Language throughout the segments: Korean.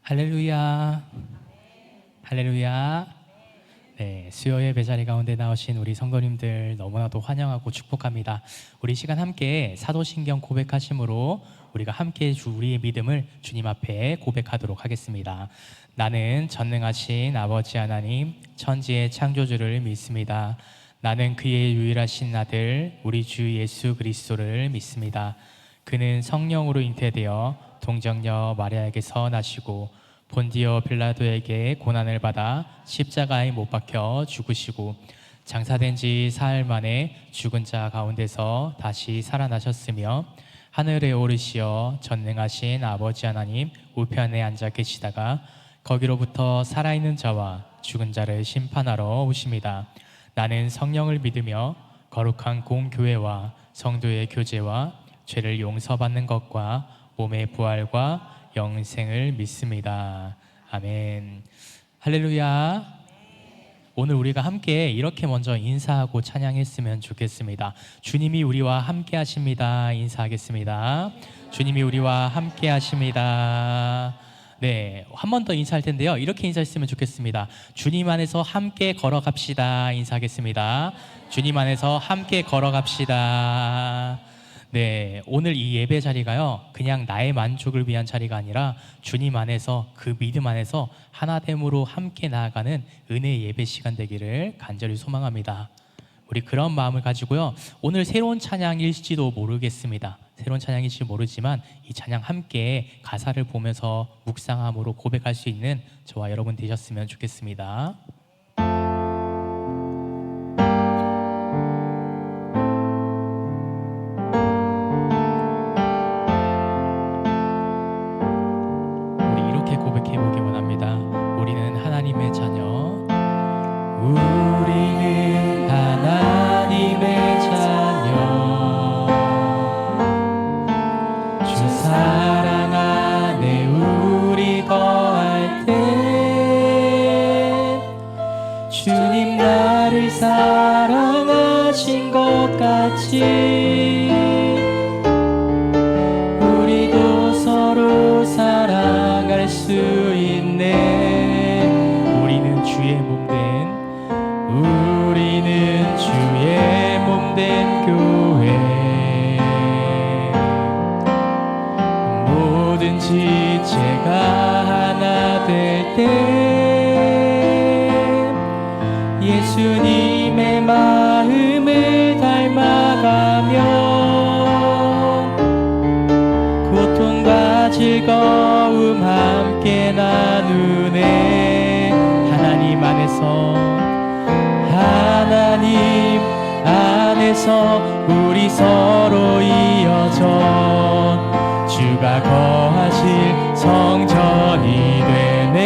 할렐루야. 할렐루야. 네, 수요 예배 자리 가운데 나오신 우리 성도님들 너무나도 환영하고 축복합니다. 우리 시간 함께 사도신경 고백하심으로 우리가 함께 우리의 믿음을 주님 앞에 고백하도록 하겠습니다. 나는 전능하신 아버지 하나님, 천지의 창조주를 믿습니다. 나는 그의 유일하신 아들 우리 주 예수 그리스도를 믿습니다. 그는 성령으로 잉태되어 동정녀 마리아에게서 나시고 본디오 빌라도에게 고난을 받아 십자가에 못 박혀 죽으시고 장사된 지 사흘 만에 죽은 자 가운데서 다시 살아나셨으며 하늘에 오르시어 전능하신 아버지 하나님 우편에 앉아 계시다가 거기로부터 살아있는 자와 죽은 자를 심판하러 오십니다. 나는 성령을 믿으며 거룩한 공교회와 성도의 교제와 죄를 용서받는 것과 몸의 부활과 영생을 믿습니다. 아멘. 할렐루야. 오늘 우리가 함께 이렇게 먼저 인사하고 찬양했으면 좋겠습니다. 주님이 우리와 함께 하십니다. 인사하겠습니다. 주님이 우리와 함께 하십니다. 네, 한 번 더 인사할 텐데요. 이렇게 인사했으면 좋겠습니다. 주님 안에서 함께 걸어갑시다. 인사하겠습니다. 주님 안에서 함께 걸어갑시다. 네, 오늘 이 예배 자리가요, 그냥 나의 만족을 위한 자리가 아니라 주님 안에서, 그 믿음 안에서 하나됨으로 함께 나아가는 은혜의 예배 시간 되기를 간절히 소망합니다. 우리 그런 마음을 가지고요, 오늘 새로운 찬양일지도 모르겠습니다. 새로운 찬양일지 모르지만 이 찬양 함께 가사를 보면서 묵상함으로 고백할 수 있는 저와 여러분 되셨으면 좋겠습니다. 우리는 하나님의 자녀, 주 사랑 안에 우리 거할 때 주님 나를 사랑하신 것 같이 우리도 서로 사랑할 수 있네. 우리는 주의 몸된 교회, 뭐든지 제가 하나 될 때 예수님의 마음을 닮아가며 고통과 즐거움 함께 나누네. 하나님 안에서 우리 서로 이어져 주가 거하실 성전이 되네.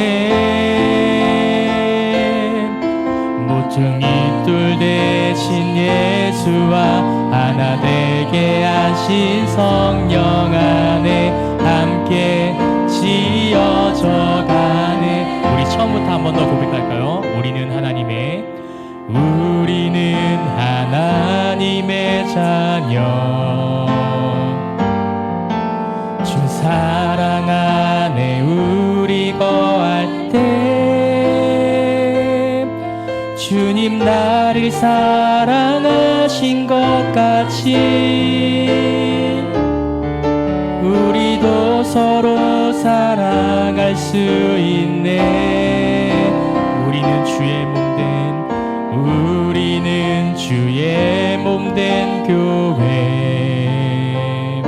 모퉁이 돌 대신 예수와 하나 되게 하신 성령 안에 함께 지어져 가네. 우리 처음부터 한 번 더 고백할까요? 우리는 하나님의 자녀, 주 사랑 안에 우리 거할 때 주님 나를 사랑하신 것 같이 우리도 서로 사랑할 수 있네. 우리는 주의 몸된 교회,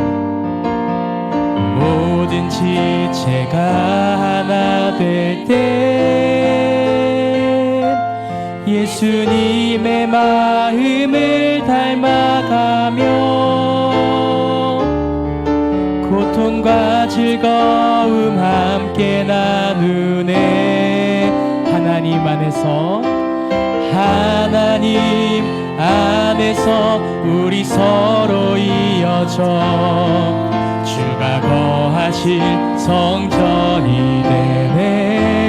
뭐든지 제가 하나 될 때 예수님의 마음을 닮아가며 고통과 즐거움 함께 나누네. 하나님 안에서 우리 서로 이어져 주가 거하실 성전이 되네.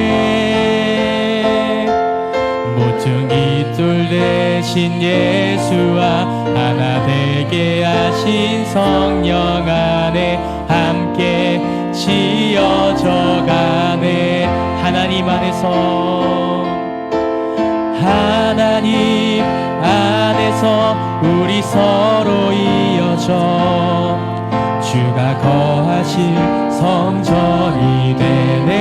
모퉁이 돌 대신 예수와 하나 되게 하신 성령 안에 함께 지어져 가네. 하나님 안에서 우리 서로 이어져 주가 거하실 성전이 되네.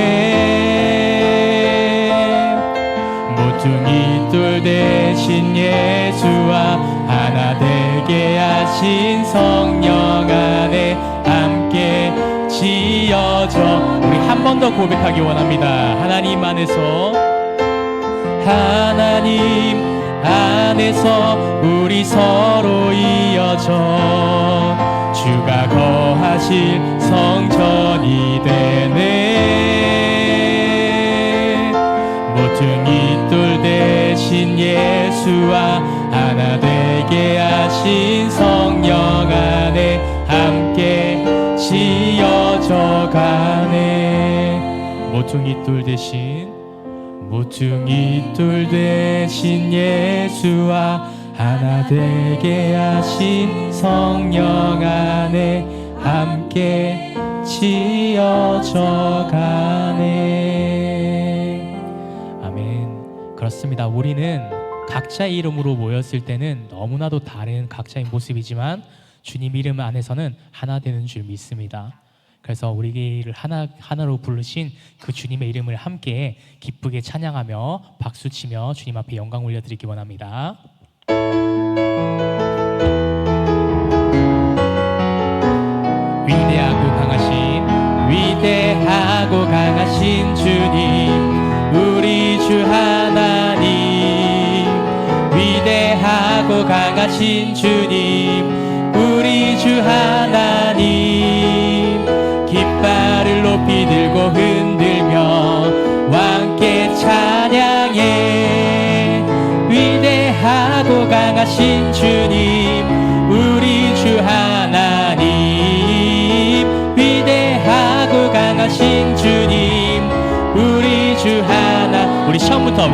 모퉁이 돌 대신 예수와 하나 되게 하신 성령 안에 함께 지어져. 우리 한 번 더 고백하기 원합니다. 하나님 안에서 우리 서로 이어져 주가 거하실 성전이 되네. 모퉁이 돌 대신 예수와 하나 되게 하신 성령 안에 함께 지어져 가네. 모퉁이 돌 대신 예수와 하나 되게 하신 성령 안에 함께 지어져 가네. 아멘. 그렇습니다. 우리는 각자의 이름으로 모였을 때는 너무나도 다른 각자의 모습이지만 주님 이름 안에서는 하나 되는 줄 믿습니다. 그래서 우리를 하나로 부르신 그 주님의 이름을 함께 기쁘게 찬양하며 박수치며 주님 앞에 영광 올려드리기 원합니다. 위대하고 강하신 주님, 우리 주 하나님. 위대하고 강하신 주님, 우리 주 하나님. 깃발을 높이 들고 흔들며 왕께 찬양해. 위대하고 강하신 주님, 우리 주 하나님. 위대하고 강하신 주님, 우리 주 하나. 우리 처음부터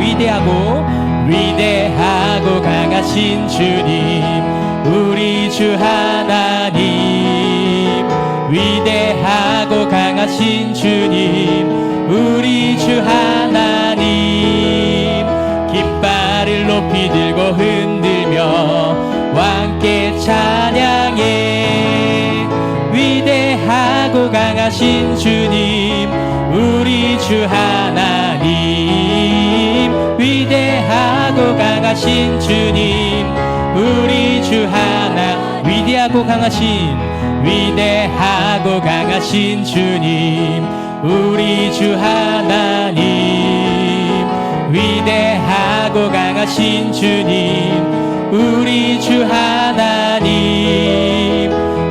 위대하고 강하신 주님, 우리 주 하나님. 위대하고 강하신 주님, 우리 주 하나님. 깃발을 높이 들고 흔들며 왕께 찬양해. 위대하고 강하신 주님, 우리 주 하나님. 위대하고 강하신 주님, 우리 주 하나. 위대하고 강하신 주님, 우리 주 하나님. 위대하고 강하신 주님, 우리 주 하나님.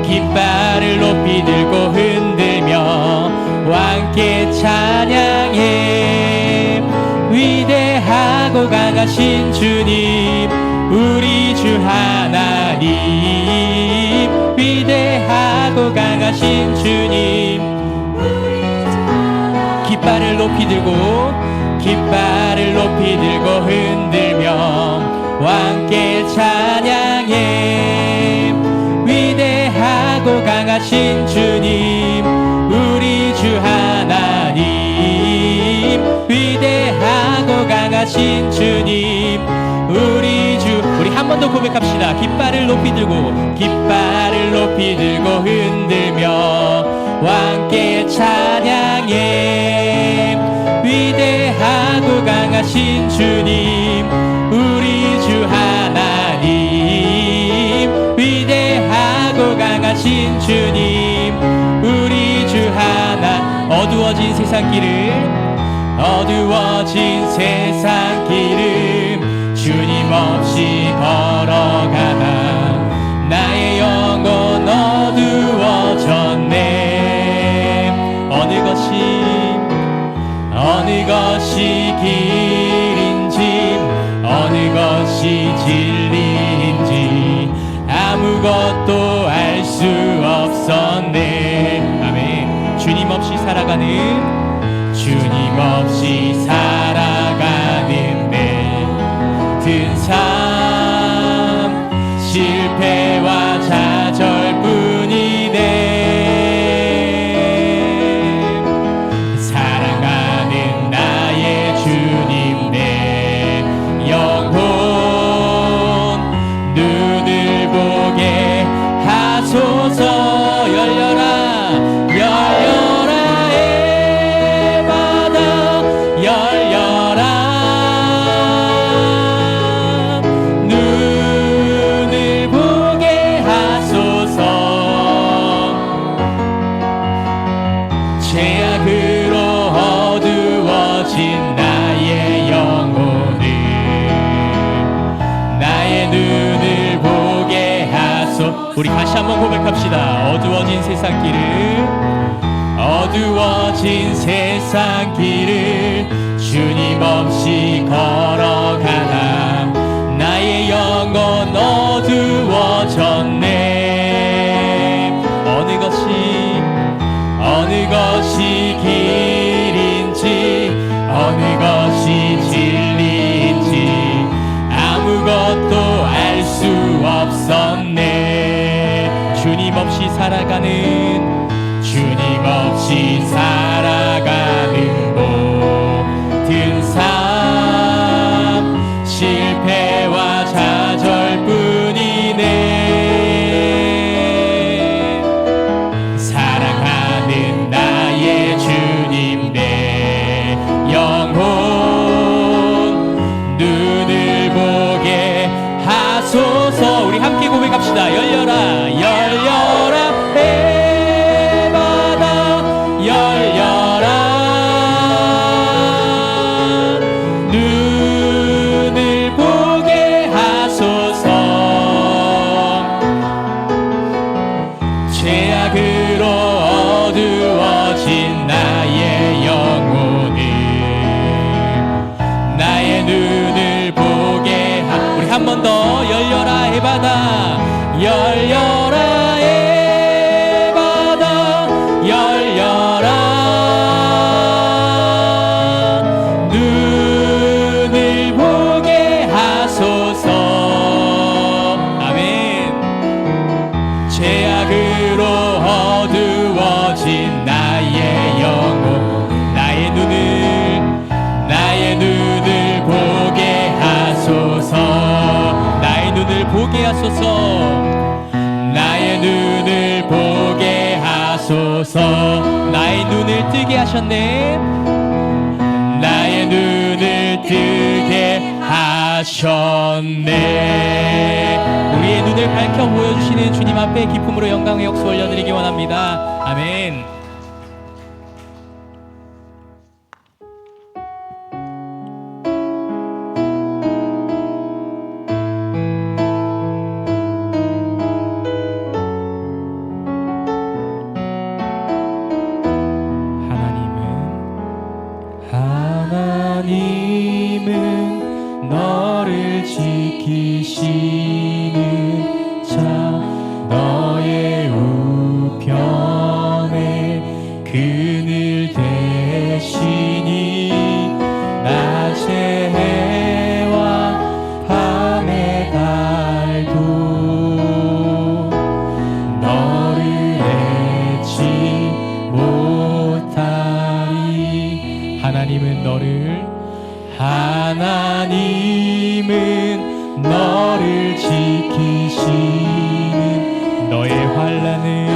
깃발을 높이 들고 흔들며 왕께 찬양해. 위대하고 강하신 주님, 우리 주 하나님. 위대하고 강하신 주님, 깃발을 높이 들고 흔들며 왕께 찬양해. 위대하고 강하신 주님, 우리 주 하나님. 위대하고 강하신 주님, 우리 주. 우리 한 번 더 고백합시다. 깃발을 높이 들고 흔들며 왕께 찬양해. 위대하고 강하신 주님, 우리 주 하나님. 위대하고 강하신 주님, 우리 주 하나. 어두워진 세상 길을 주님 없이 걸어가다 나의 영혼 어두워졌네. 어느 것이 길인지 어느 것이 진리인지 아무것도 알 수 없었네. 아멘. 주님 없이 살아가는 내 든 삶 실패와 좌절뿐이네. 사랑하는 나 우리 다시 한번 고백합시다. 어두워진 세상 길을 주님 없이 걸어가다 나의 영혼 어두워졌네. 어느 것이 길인지 어느 것이 진리인지 아무것도 알 수 없었네. 주님 없이 살아가는 모든 삶 실패와 좌절뿐이네. 사랑하는 나의 주님 내 영혼 눈을 보게 하소서. 우리 함께 고백합시다. 열려라 해바다 열려라. 눈을 보게 하소서. 죄악으로 어두워진 나의 영혼을 나의 눈을 보게 우리 한 번 더. 열려라 해바다 열려라 해바다 열려라. 눈을 보게 하소서. 아멘. 죄악으로 어두워진 나의 영혼 나의 눈을 보게 하소서. 나의 눈을 보게 하소서. 나의 눈을 보게 하소서. 나의 눈을 뜨게 하셨네. 나의 눈을 뜨게 하셨네. 우리의 눈을 밝혀 보여주시는 주님 앞에 기쁨으로 영광의 역수 올려드리기 원합니다. 아멘. 하나님은 너를 지키시는 자 너의 우편에 그늘 되시니 낮의 해와 밤의 달도 너를 잊지 못하리. 하나님은 너를 지키시는 너의 환난을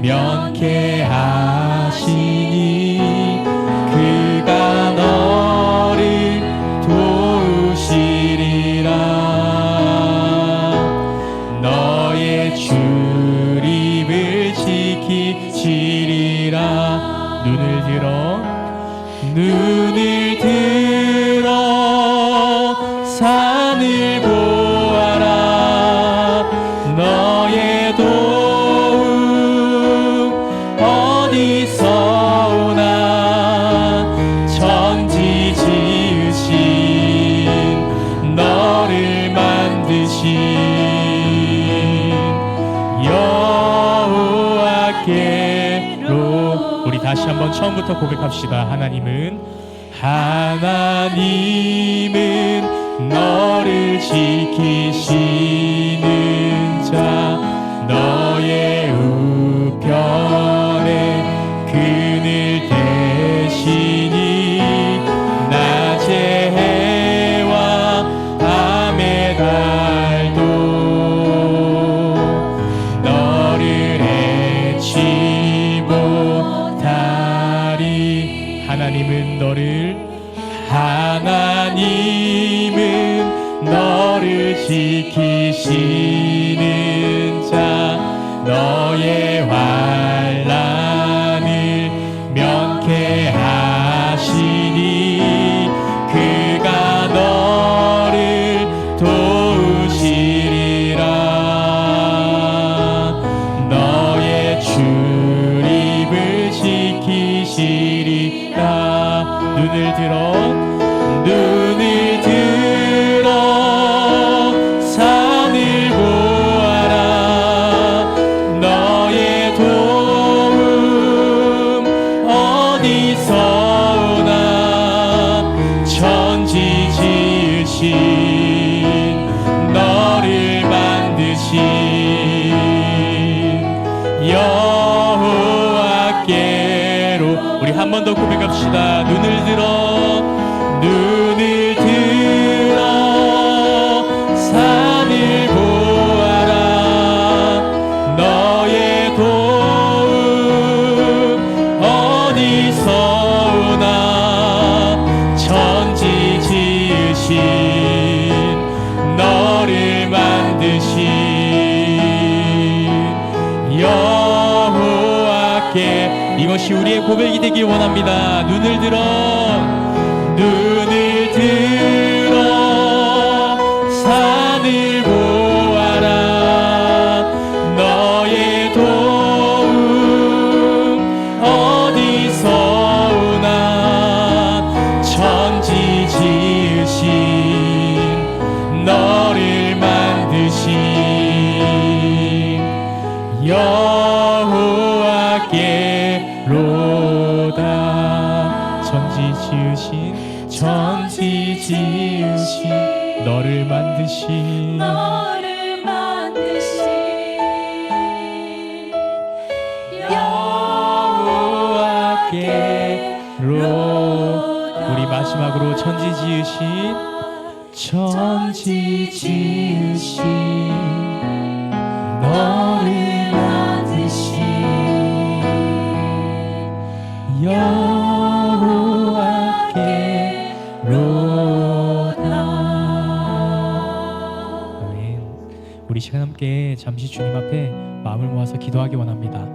면케 하시니 그가 너를 도우시리라. 너의 출입을 지키시리라. 눈을 들어 산을 보아라. 너의 도움 어디서 오나. 천지 지으신 너를 만드신 여호와께로. 우리 다시 한번 처음부터 고백합시다. 하나님은 너를 지키시는 자 너의 우편에 그늘 되시니 낮의 해와 밤의 달도 너를 잊지 못하리. 하나님은 너를 지키시는 자 너의 환난을 면케 하시니 그가 너를 도우 기도합시다. 눈을 들어 산을 보아라. 너의 도움 어디서 오나. 천지 지으신 너를 만드신 여호와께. 이것이 우리의 고백이 되길 원합니다. 눈을 들어 산을 보아라. 너의 도움 어디서 오나. 천지 지으신 너를 만드신 여호와께로다. 천지 지으신 너를 만드신 여호와께로. 우리 마지막으로 천지 지으신 너를 만드신 우리 시간 함께 잠시 주님 앞에 마음을 모아서 기도하기 원합니다.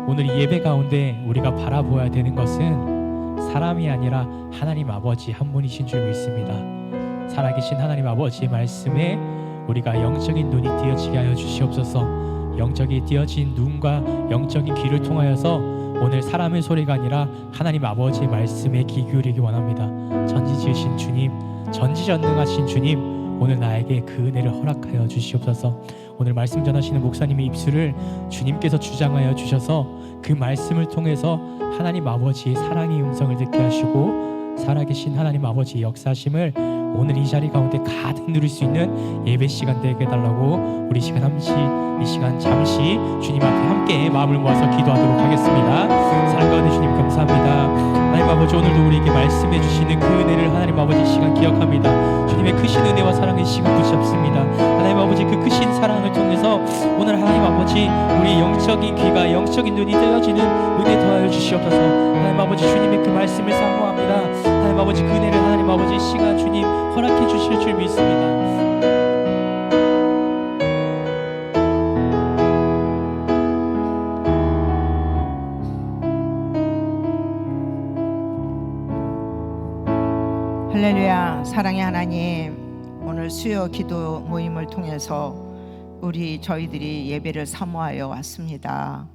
오늘 이 예배 가운데 우리가 바라보아야 되는 것은 사람이 아니라 하나님 아버지 한 분이신 줄 믿습니다. 살아계신 하나님 아버지의 말씀에 우리가 영적인 눈이 띄어지게 하여 주시옵소서. 영적이 띄어진 눈과 영적인 귀를 통하여서 오늘 사람의 소리가 아니라 하나님 아버지의 말씀에 귀 기울이기 원합니다. 전지 지으신 주님, 전지전능하신 주님, 오늘 나에게 그 은혜를 허락하여 주시옵소서. 오늘 말씀 전하시는 목사님의 입술을 주님께서 주장하여 주셔서 그 말씀을 통해서 하나님 아버지의 사랑의 음성을 듣게 하시고 살아계신 하나님 아버지의 역사심을 오늘 이 자리 가운데 가득 누릴 수 있는 예배 시간 되게 해달라고 우리 시간 이 시간 잠시 주님 앞에 함께 마음을 모아서 기도하도록 하겠습니다. 사랑과 은혜 주님 감사합니다. 하나님 아버지, 오늘도 우리에게 말씀해 주시는 그 은혜를 하나님 아버지 시간 기억합니다. 주님의 크신 은혜와 사랑의 시간 붙잡습니다. 하나님 아버지, 그 크신 사랑을 통해서 오늘 하나님 아버지 우리 영적인 귀가 영적인 눈이 떼어지는 은혜 더하여 주시옵소서. 하나님 아버지, 주님의 그 말씀을 사모합니다. 하나님 아버지, 그 은혜를 하나님 아버지 시간 주님 허락해 주실 줄 믿습니다. 할렐루야. 사랑의 하나님, 오늘 수요 기도 모임을 통해서 저희들이 예배를 사모하여 왔습니다.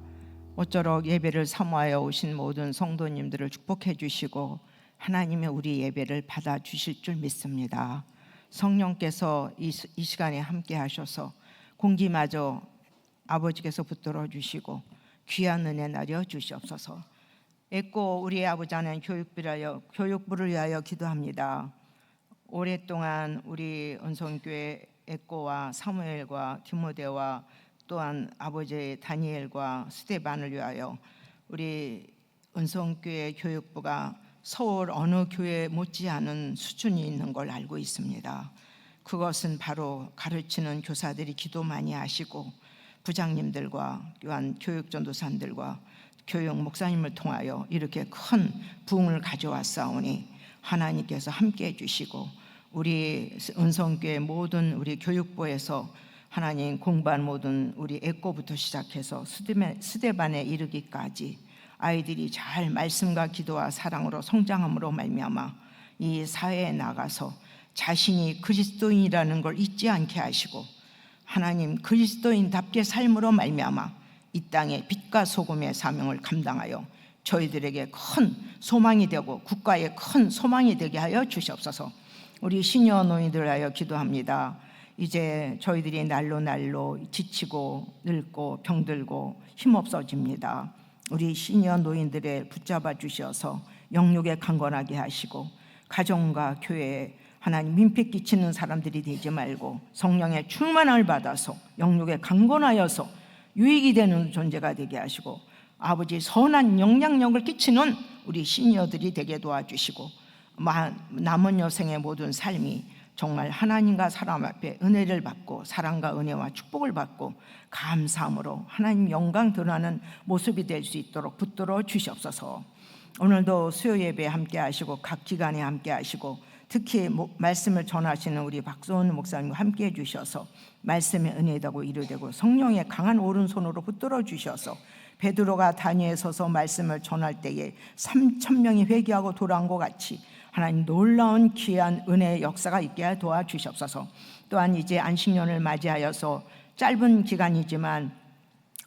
모쪼록 예배를 사모하여 오신 모든 성도님들을 축복해 주시고 하나님의 우리 예배를 받아 주실 줄 믿습니다. 성령께서 이 시간에 함께 하셔서 공기마저 아버지께서 붙들어 주시고 귀한 은혜 나려 주시옵소서. 애고 우리 아버지 하나님 교육부를 위하여 기도합니다. 오랫동안 우리 은성교회 애고와 사무엘과 디모데와 또한 아버지 다니엘과 스데반을 위하여 우리 은성교회 교육부가 서울 어느 교회 못지않은 수준이 있는 걸 알고 있습니다. 그것은 바로 가르치는 교사들이 기도 많이 하시고 부장님들과 또한 교육전도사님들과 교육 목사님을 통하여 이렇게 큰 부흥을 가져왔사오니 하나님께서 함께해 주시고 우리 은성교회 모든 우리 교육부에서 하나님 공부한 모든 우리 애고부터 시작해서 스데반에 이르기까지 아이들이 잘 말씀과 기도와 사랑으로 성장함으로 말미암아 이 사회에 나가서 자신이 그리스도인이라는 걸 잊지 않게 하시고 하나님 그리스도인답게 삶으로 말미암아 이 땅에 빛과 소금의 사명을 감당하여 저희들에게 큰 소망이 되고 국가에 큰 소망이 되게 하여 주시옵소서. 우리 시니어 노인들 하여 기도합니다. 이제 저희들이 날로 지치고 늙고 병들고 힘없어집니다. 우리 시니어 노인들을 붙잡아 주셔서 영육에 강건하게 하시고 가정과 교회에 하나님 민폐 끼치는 사람들이 되지 말고 성령의 충만함을 받아서 영육에 강건하여서 유익이 되는 존재가 되게 하시고 아버지 선한 영향력을 끼치는 우리 시니어들이 되게 도와주시고 남은 여생의 모든 삶이 정말 하나님과 사람 앞에 은혜를 받고 사랑과 은혜와 축복을 받고 감사함으로 하나님 영광 드러나는 모습이 될 수 있도록 붙들어 주시옵소서. 오늘도 수요 예배 함께 하시고 각 기간에 함께 하시고 특히 말씀을 전하시는 우리 박소원 목사님과 함께 해주셔서 말씀의 은혜되고 이루되고 성령의 강한 오른손으로 붙들어 주셔서 베드로가 단위에 서서 말씀을 전할 때에 3,000명이 회개하고 돌아온 것 같이 하나님 놀라운 귀한 은혜의 역사가 있게 도와주시옵소서. 또한 이제 안식년을 맞이하여서 짧은 기간이지만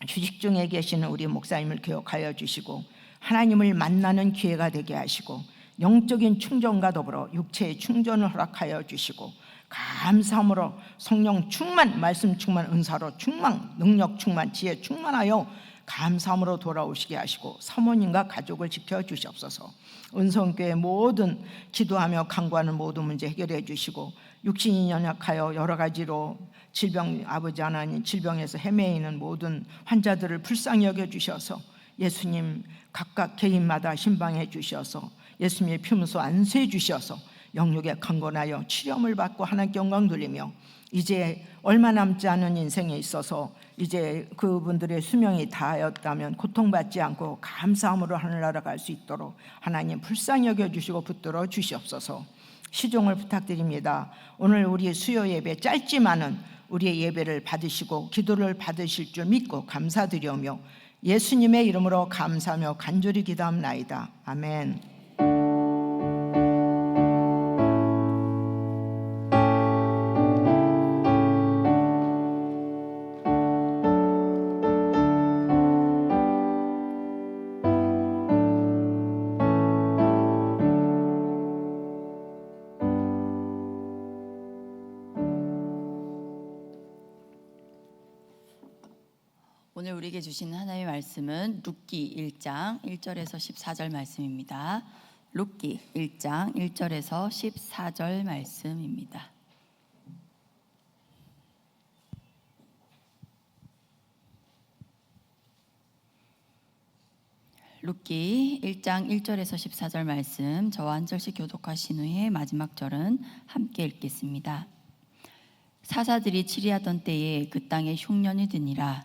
휴식 중에 계시는 우리 목사님을 기억하여 주시고 하나님을 만나는 기회가 되게 하시고 영적인 충전과 더불어 육체의 충전을 허락하여 주시고 감사함으로 성령 충만, 말씀 충만, 은사로 충만, 능력 충만, 지혜 충만하여 감사함으로 돌아오시게 하시고 사모님과 가족을 지켜주시옵소서. 은성교회 모든 기도하며 간구하는 모든 문제 해결해 주시고 육신이 연약하여 여러 가지로 질병, 아버지 하나님 질병에서 헤매이는 모든 환자들을 불쌍히 여겨주셔서 예수님 각각 개인마다 신방해 주셔서 예수님의 피문서 안수해 주셔서 영육에 강건하여 치료함을 받고 하나님께 영광 돌리며 이제 얼마 남지 않은 인생에 있어서 이제 그분들의 수명이 다하였다면 고통받지 않고 감사함으로 하늘나라 갈 수 있도록 하나님 불쌍히 여겨주시고 붙들어 주시옵소서. 시종을 부탁드립니다. 오늘 우리 수요 예배 짧지만은 우리의 예배를 받으시고 기도를 받으실 줄 믿고 감사드리오며 예수님의 이름으로 감사하며 간절히 기도합나이다. 아멘. 오늘 우리에게 주신 하나님의 말씀은 룻기 1장 1절에서 14절 말씀입니다. 룻기 1장 1절에서 14절 말씀입니다. 룻기 1장 1절에서 14절 말씀 저와 한 절씩 교독하신 후에 마지막 절은 함께 읽겠습니다. 사사들이 치리하던 때에 그 땅에 흉년이 드니라.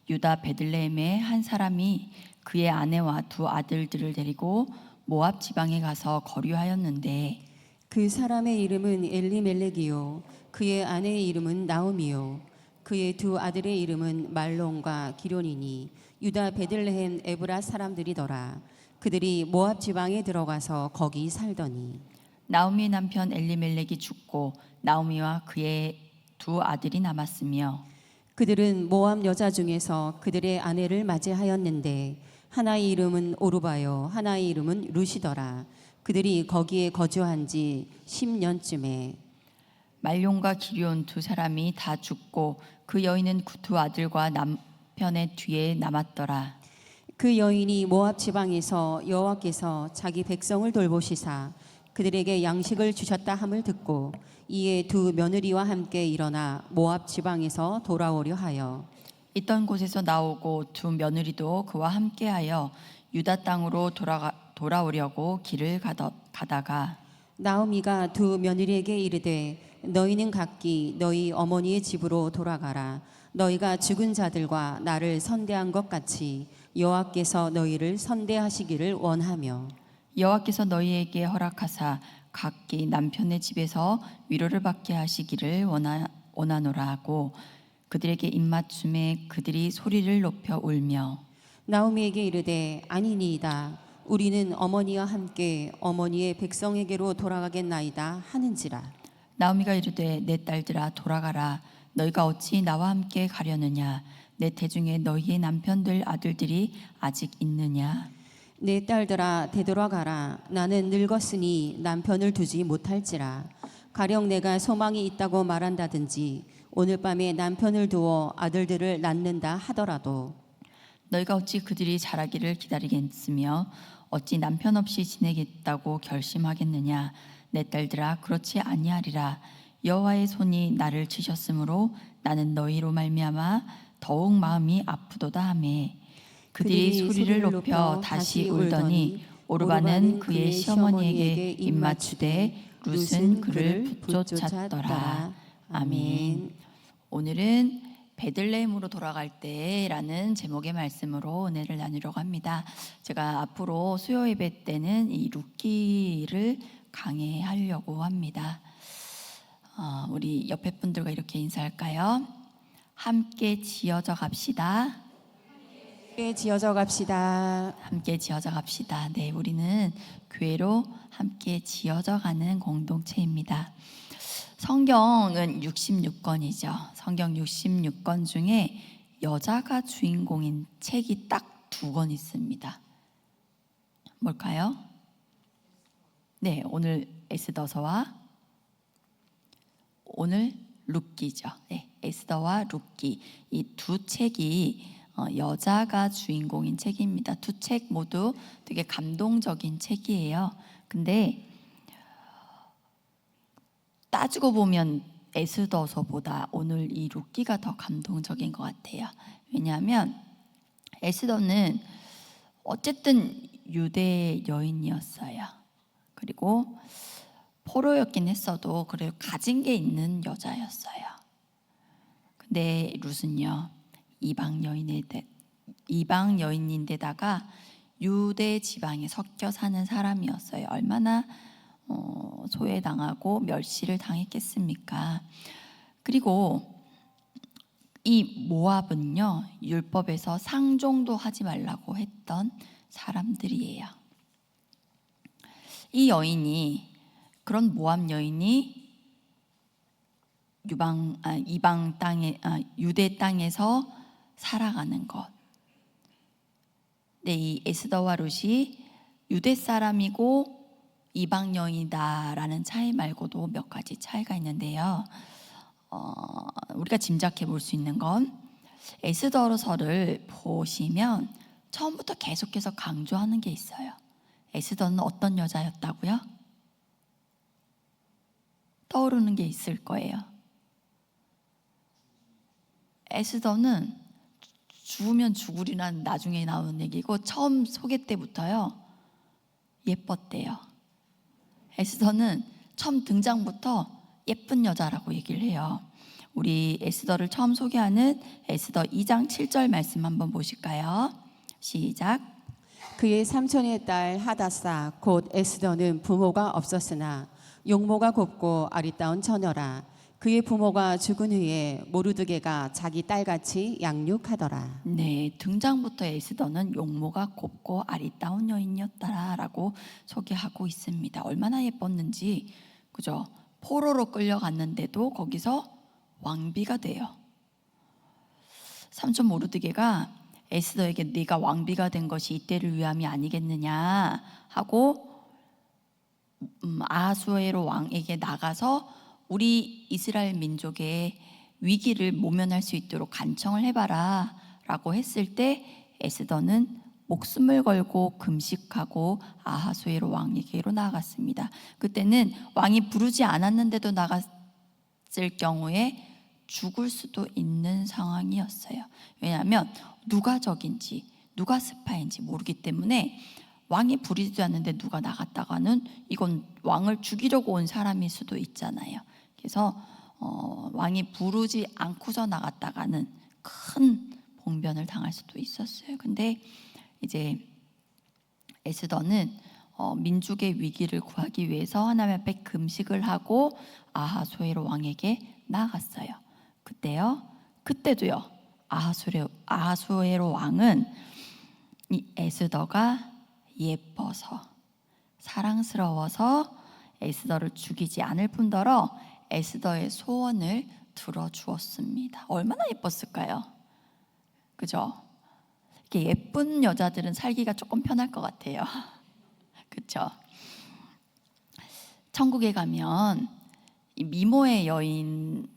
유다 베들레헴의 한 사람이 그의 아내와 두 아들들을 데리고 모압 지방에 가서 거류하였는데 그 사람의 이름은 엘리멜렉이요 그의 아내의 이름은 나오미요 그의 두 아들의 이름은 말론과 기론이니 유다 베들레헴 에브라 사람들이더라. 그들이 모압 지방에 들어가서 거기 살더니 나오미 남편 엘리멜렉이 죽고 나오미와 그의 두 아들이 남았으며 그들은 모압 여자 중에서 그들의 아내를 맞이하였는데 하나의 이름은 오르바요 하나의 이름은 루시더라. 그들이 거기에 거주한 지 10년쯤에 말론과 기리온 두 사람이 다 죽고 그 여인은 그 두 아들과 남편의 뒤에 남았더라. 그 여인이 모압 지방에서 여호와께서 자기 백성을 돌보시사 그들에게 양식을 주셨다 함을 듣고 이에 두 며느리와 함께 일어나 모압 지방에서 돌아오려 하여 있던 곳에서 나오고 두 며느리도 그와 함께하여 유다 땅으로 돌아오려고 길을 가다가 나오미가 두 며느리에게 이르되 너희는 각기 너희 어머니의 집으로 돌아가라. 너희가 죽은 자들과 나를 선대한 것 같이 여호와께서 너희를 선대하시기를 원하며 여호와께서 너희에게 허락하사 각기 남편의 집에서 위로를 받게 하시기를 원하노라 하고 그들에게 입맞춤에 그들이 소리를 높여 울며 나오미에게 이르되 아니니이다. 우리는 어머니와 함께 어머니의 백성에게로 돌아가겠나이다 하는지라. 나오미가 이르되 내 딸들아 돌아가라. 너희가 어찌 나와 함께 가려느냐. 내 태중에 너희의 남편들 아들들이 아직 있느냐. 내 딸들아 되돌아가라. 나는 늙었으니 남편을 두지 못할지라. 가령 내가 소망이 있다고 말한다든지 오늘 밤에 남편을 두어 아들들을 낳는다 하더라도 너희가 어찌 그들이 자라기를 기다리겠으며 어찌 남편 없이 지내겠다고 결심하겠느냐. 내 딸들아 그렇지 아니하리라. 여호와의 손이 나를 치셨으므로 나는 너희로 말미암아 더욱 마음이 아프도다 하매 그들이 소리를 높여 다시 울더니 오르바는 그의 시어머니에게 입맞추되 룻은 그를 붙쫓았더라. 아멘. 오늘은 베들레헴으로 돌아갈 때라는 제목의 말씀으로 은혜를 나누려고 합니다. 제가 앞으로 수요 예배 때는 이 룻기를 강해하려고 합니다. 우리 옆에 분들과 이렇게 인사할까요? 함께 지어져 갑시다. 함께 지어져 갑시다. 함께 지어져 갑시다. 네, 우리는 교회로 함께 지어져 가는 공동체입니다. 성경은 66권이죠. 성경 66권 중에 여자가 주인공인 책이 딱 2권 있습니다. 뭘까요? 네, 오늘 에스더서와 오늘 룻기죠. 네, 에스더와 룻기 이 두 책이 여자가 주인공인 책입니다. 두 책 모두 되게 감동적인 책이에요. 근데 따지고 보면 에스더서보다 오늘 이 룻기가 더 감동적인 것 같아요. 왜냐하면 에스더는 어쨌든 유대 여인이었어요. 그리고 포로였긴 했어도 그래도 가진 게 있는 여자였어요. 근데 룻은요, 이방 여인인데다가 유대 지방에 섞여 사는 사람이었어요. 얼마나 소외당하고 멸시를 당했겠습니까? 그리고 이 모압은요, 율법에서 상종도 하지 말라고 했던 사람들이에요. 이 여인이, 그런 모압 여인이 이방 땅에, 유대 땅에서 살아가는 것. 네, 이 에스더와 룻이 유대 사람이고 이방 여인이다라는 차이 말고도 몇 가지 차이가 있는데요. 우리가 짐작해 볼 수 있는 건 에스더서를 보시면 처음부터 계속해서 강조하는 게 있어요. 에스더는 어떤 여자였다고요? 떠오르는 게 있을 거예요. 에스더는 죽으면 죽으리란 나중에 나오는 얘기고 처음 소개 때부터요, 예뻤대요. 에스더는 처음 등장부터 예쁜 여자라고 얘기를 해요. 우리 에스더를 처음 소개하는 에스더 2장 7절 말씀 한번 보실까요? 시작. 그의 삼촌의 딸 하다사 곧 에스더는 부모가 없었으나 용모가 곱고 아리따운 처녀라. 그의 부모가 죽은 후에 모르드게가 자기 딸같이 양육하더라. 네, 등장부터 에스더는 용모가 곱고 아리따운 여인이었다라고 소개하고 있습니다. 얼마나 예뻤는지, 그죠? 포로로 끌려갔는데도 거기서 왕비가 돼요. 삼촌 모르드게가 에스더에게 네가 왕비가 된 것이 이때를 위함이 아니겠느냐 하고 아하수에로 왕에게 나가서 우리 이스라엘 민족의 위기를 모면할 수 있도록 간청을 해봐라 라고 했을 때 에스더는 목숨을 걸고 금식하고 아하수에로 왕에게로 나아갔습니다. 그때는 왕이 부르지 않았는데도 나갔을 경우에 죽을 수도 있는 상황이었어요. 왜냐하면 누가 적인지 누가 스파인지 모르기 때문에 왕이 부르지도 않는데 누가 나갔다가는 이건 왕을 죽이려고 온 사람일 수도 있잖아요. 그래서 왕이 부르지 않고서 나갔다가는 큰 봉변을 당할 수도 있었어요. 근데 이제 에스더는 민족의 위기를 구하기 위해서 하나님 앞에 금식을 하고 아하수에로 왕에게 나아갔어요. 그때도요, 아하수에로 왕은 이 에스더가 예뻐서 사랑스러워서 에스더를 죽이지 않을 뿐더러 에스더의 소원을 들어주었습니다. 얼마나 예뻤을까요? 그죠? 이렇게 예쁜 여자들은 살기가 조금 편할 것 같아요. 그렇죠? 천국에 가면 이 미모의 여인,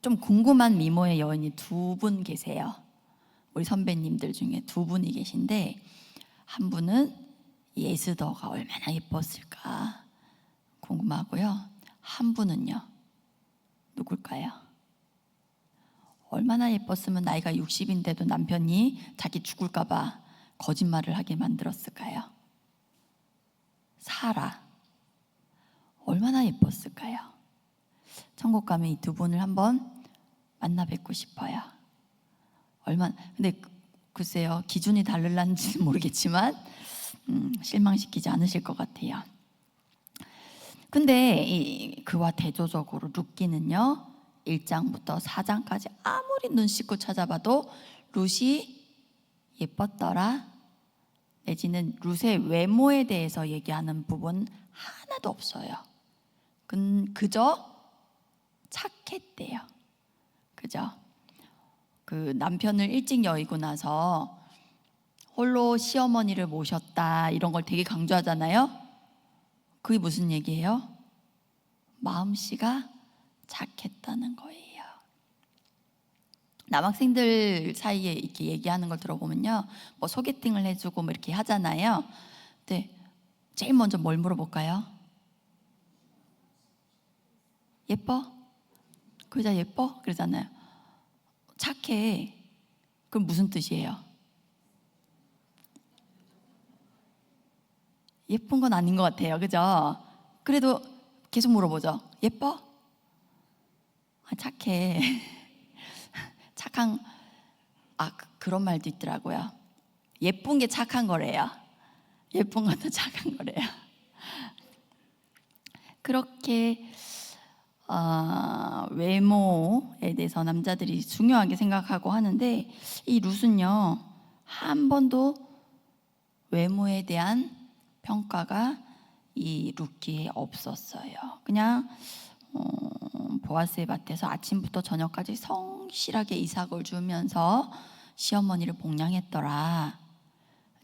좀 궁금한 미모의 여인이 2분 계세요. 우리 선배님들 중에 2분이 계신데, 한 분은 에스더가 얼마나 예뻤을까 궁금하고요. 한 분은요, 누굴까요? 얼마나 예뻤으면 나이가 60인데도 남편이 자기 죽을까 봐 거짓말을 하게 만들었을까요? 사라. 얼마나 예뻤을까요? 천국 가면 이 두 분을 한번 만나 뵙고 싶어요. 근데 글쎄요, 기준이 다를란지는 모르겠지만 실망시키지 않으실 것 같아요. 근데 그와 대조적으로 룻기는요, 1장부터 4장까지 아무리 눈 씻고 찾아봐도 룻이 예뻤더라, 내지는 룻의 외모에 대해서 얘기하는 부분 하나도 없어요. 그저 착했대요. 그죠? 그 남편을 일찍 여의고 나서 홀로 시어머니를 모셨다, 이런 걸 되게 강조하잖아요. 그게 무슨 얘기예요? 마음씨가 착했다는 거예요. 남학생들 사이에 이렇게 얘기하는 걸 들어보면요, 뭐 소개팅을 해주고 뭐 이렇게 하잖아요. 근데 제일 먼저 뭘 물어볼까요? 예뻐? 그 여자 예뻐? 그러잖아요. 착해. 그럼 무슨 뜻이에요? 예쁜 건 아닌 것 같아요. 그죠? 그래도 계속 물어보죠. 예뻐? 착해. 착한, 그런 말도 있더라고요. 예쁜 게 착한 거래요. 예쁜 것도 착한 거래요. 그렇게 외모에 대해서 남자들이 중요하게 생각하고 하는데, 이 룻은요, 한 번도 외모에 대한 평가가 이 룻기에 없었어요. 그냥 보아스의 밭에서 아침부터 저녁까지 성실하게 이삭을 주면서 시어머니를 복양했더라,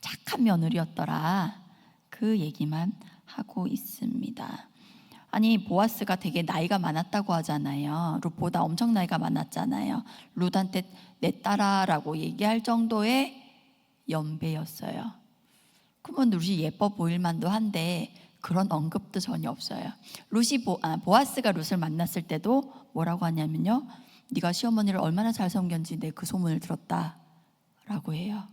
착한 며느리였더라, 그 얘기만 하고 있습니다. 아니, 보아스가 되게 나이가 많았다고 하잖아요. 룻보다 엄청 나이가 많았잖아요. 룻한테 내 딸아라고 얘기할 정도의 연배였어요. 그러면 룻이 예뻐 보일 만도 한데 그런 언급도 전혀 없어요. 보아스가 룻을 만났을 때도 뭐라고 하냐면요, 네가 시어머니를 얼마나 잘 섬겼는지 내 그 소문을 들었다 라고 해요.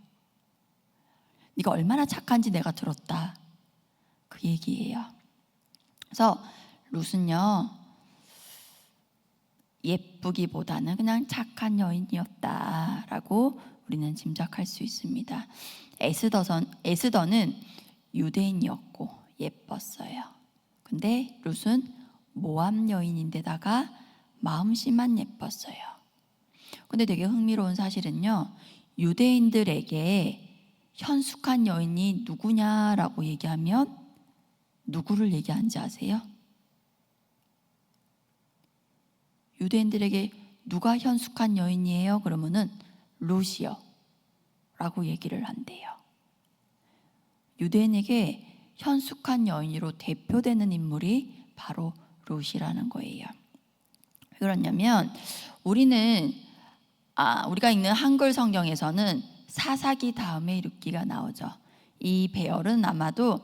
네가 얼마나 착한지 내가 들었다, 그 얘기예요. 그래서 룻은요, 예쁘기보다는 그냥 착한 여인이었다라고 우리는 짐작할 수 있습니다. 에스더는 유대인이었고 예뻤어요. 근데 룻은 모압 여인인데다가 마음씨만 예뻤어요. 근데 되게 흥미로운 사실은요, 유대인들에게 현숙한 여인이 누구냐라고 얘기하면 누구를 얘기하는지 아세요? 유대인들에게 누가 현숙한 여인이에요? 그러면은 룻이요 라고 얘기를 한대요. 유대인에게 현숙한 여인으로 대표되는 인물이 바로 룻이라는 거예요. 왜 그러냐면 우리가 읽는 한글 성경에서는 사사기 다음에 룻기가 나오죠. 이 배열은 아마도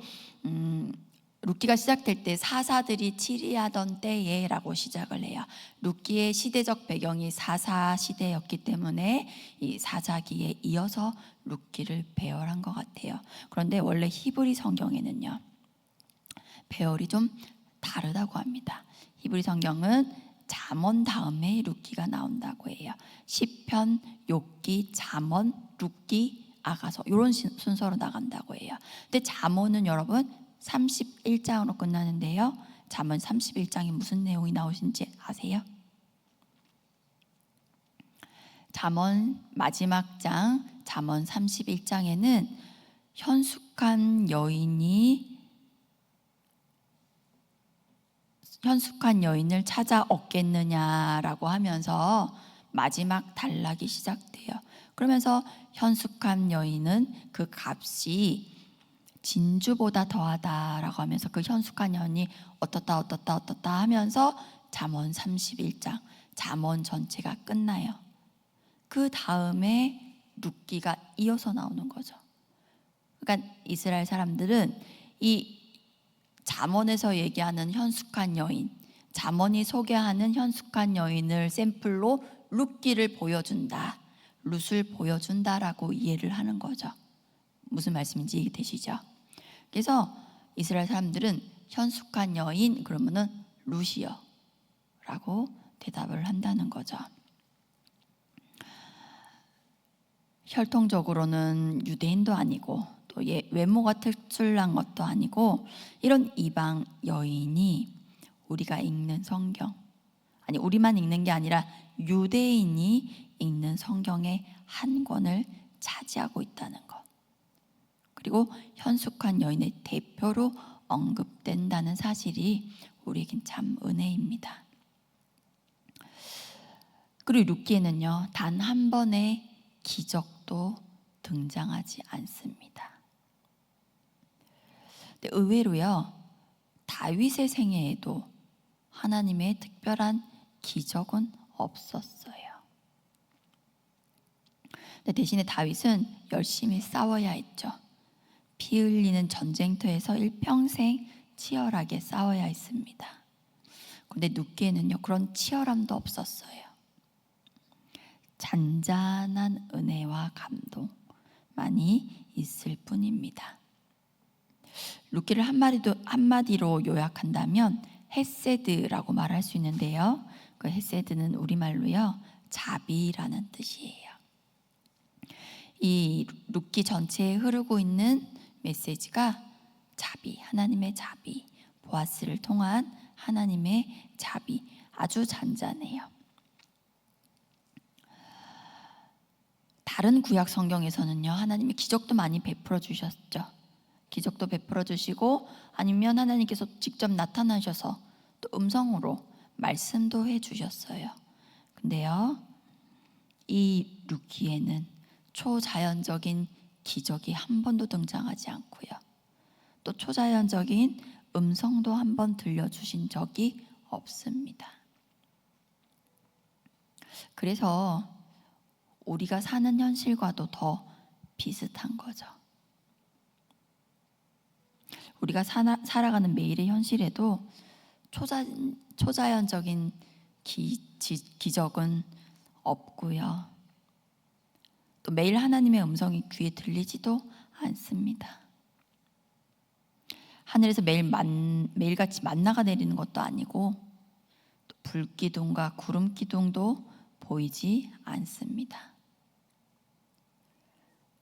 룻기가 시작될 때 사사들이 치리하던 때에 라고 시작을 해요. 룻기의 시대적 배경이 사사 시대였기 때문에 이 사사기에 이어서 룻기를 배열한 것 같아요. 그런데 원래 히브리 성경에는요, 배열이 좀 다르다고 합니다. 히브리 성경은 잠언 다음에 룻기가 나온다고 해요. 시편, 욥기, 잠언, 룻기, 아가서, 이런 순서로 나간다고 해요. 근데 잠언은 여러분 31장으로 끝나는데요, 잠언 31장에 무슨 내용이 나오신지 아세요? 잠언 마지막 장, 잠언 31장에는 현숙한 여인을 찾아 얻겠느냐라고 하면서 마지막 단락이 시작돼요. 그러면서 현숙한 여인은 그 값이 진주보다 더하다라고 하면서 그 현숙한 여인이 어떻다 하면서 잠언 31장, 잠언 전체가 끝나요. 그 다음에 룻기가 이어서 나오는 거죠. 그러니까 이스라엘 사람들은 이 잠언에서 얘기하는 현숙한 여인, 잠언이 소개하는 현숙한 여인을 샘플로 룻기를 보여준다, 룻을 보여준다라고 이해를 하는 거죠. 무슨 말씀인지 이해되시죠? 그래서 이스라엘 사람들은 현숙한 여인 그러면은 루시여라고 대답을 한다는 거죠. 혈통적으로는 유대인도 아니고 또 외모가 특출난 것도 아니고 이런 이방 여인이 우리가 읽는 성경, 아니 우리만 읽는 게 아니라 유대인이 읽는 성경의 한 권을 차지하고 있다는 것, 그리고 현숙한 여인의 대표로 언급된다는 사실이 우리에겐 참 은혜입니다. 그리고 룻기에는요, 단 한 번의 기적도 등장하지 않습니다. 근데 의외로요, 다윗의 생애에도 하나님의 특별한 기적은 없었어요. 근데 대신에 다윗은 열심히 싸워야 했죠. 피 흘리는 전쟁터에서 일평생 치열하게 싸워야 했습니다. 그런데 룻기에는요, 그런 치열함도 없었어요. 잔잔한 은혜와 감동만이 있을 뿐입니다. 룻기를 한마디로 요약한다면 헤세드라고 말할 수 있는데요, 그 헤세드는 우리말로요, 자비라는 뜻이에요. 이 룻기 전체에 흐르고 있는 메시지가 자비, 하나님의 자비, 보아스를 통한 하나님의 자비, 아주 잔잔해요. 다른 구약 성경에서는요, 하나님이 기적도 많이 베풀어 주셨죠. 기적도 베풀어 주시고, 아니면 하나님께서 직접 나타나셔서 또 음성으로 말씀도 해 주셨어요. 근데요, 이 룻기에는 초자연적인 기적이 한 번도 등장하지 않고요, 또 초자연적인 음성도 한 번 들려주신 적이 없습니다. 그래서 우리가 사는 현실과도 더 비슷한 거죠. 우리가 살아가는 매일의 현실에도 초자연적인 기적은 없고요, 또 매일 하나님의 음성이 귀에 들리지도 않습니다. 하늘에서 매일같이 만나가 내리는 것도 아니고, 또 불기둥과 구름기둥도 보이지 않습니다.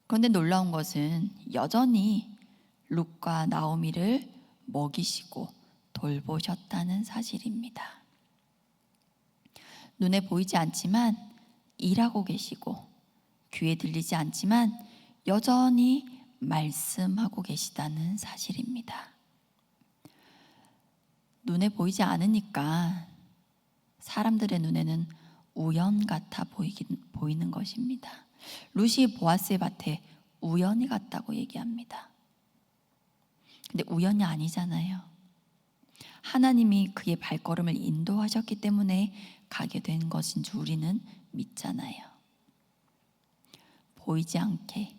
그런데 놀라운 것은 여전히 룻과 나오미를 먹이시고 돌보셨다는 사실입니다. 눈에 보이지 않지만 일하고 계시고, 귀에 들리지 않지만 여전히 말씀하고 계시다는 사실입니다. 눈에 보이지 않으니까 사람들의 눈에는 우연 같아 보이는 것입니다. 룻이 보아스의 밭에 우연히 갔다고 얘기합니다. 근데 우연이 아니잖아요. 하나님이 그의 발걸음을 인도하셨기 때문에 가게 된 것인 줄 우리는 믿잖아요. 보이지 않게,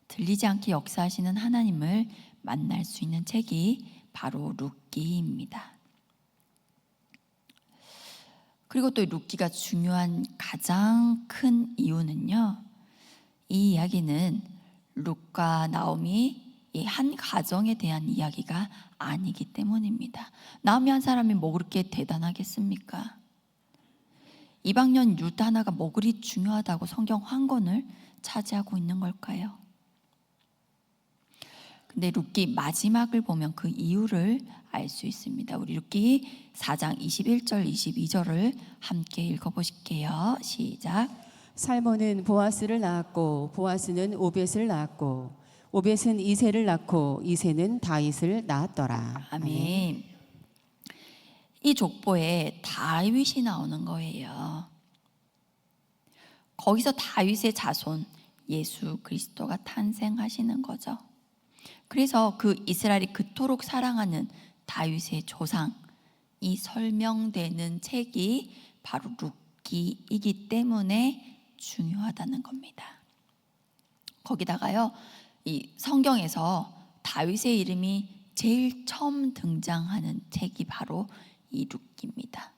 들리지 않게 역사하시는 하나님을 만날 수 있는 책이 바로 룻기입니다. 그리고 또 룻기가 중요한 가장 큰 이유는요, 이 이야기는 룻과 나오미 이 한 가정에 대한 이야기가 아니기 때문입니다. 나오미 한 사람이 뭐 그렇게 대단하겠습니까? 이방년 룻 하나가 뭐 그리 중요하다고 성경 한 권을 차지하고 있는 걸까요? 근데 룻기 마지막을 보면 그 이유를 알 수 있습니다. 우리 룻기 4장 21절 22절을 함께 읽어보실게요. 시작. 살몬은 보아스를 낳았고 보아스는 오벳을 낳았고 오벳은 이새를 낳고 이새는 다윗을 낳았더라. 아멘. 이 족보에 다윗이 나오는 거예요. 거기서 다윗의 자손 예수 그리스도가 탄생하시는 거죠. 그래서 그 이스라엘이 그토록 사랑하는 다윗의 조상이 설명되는 책이 바로 룻기이기 때문에 중요하다는 겁니다. 거기다가요, 이 성경에서 다윗의 이름이 제일 처음 등장하는 책이 바로 이 룻기입니다.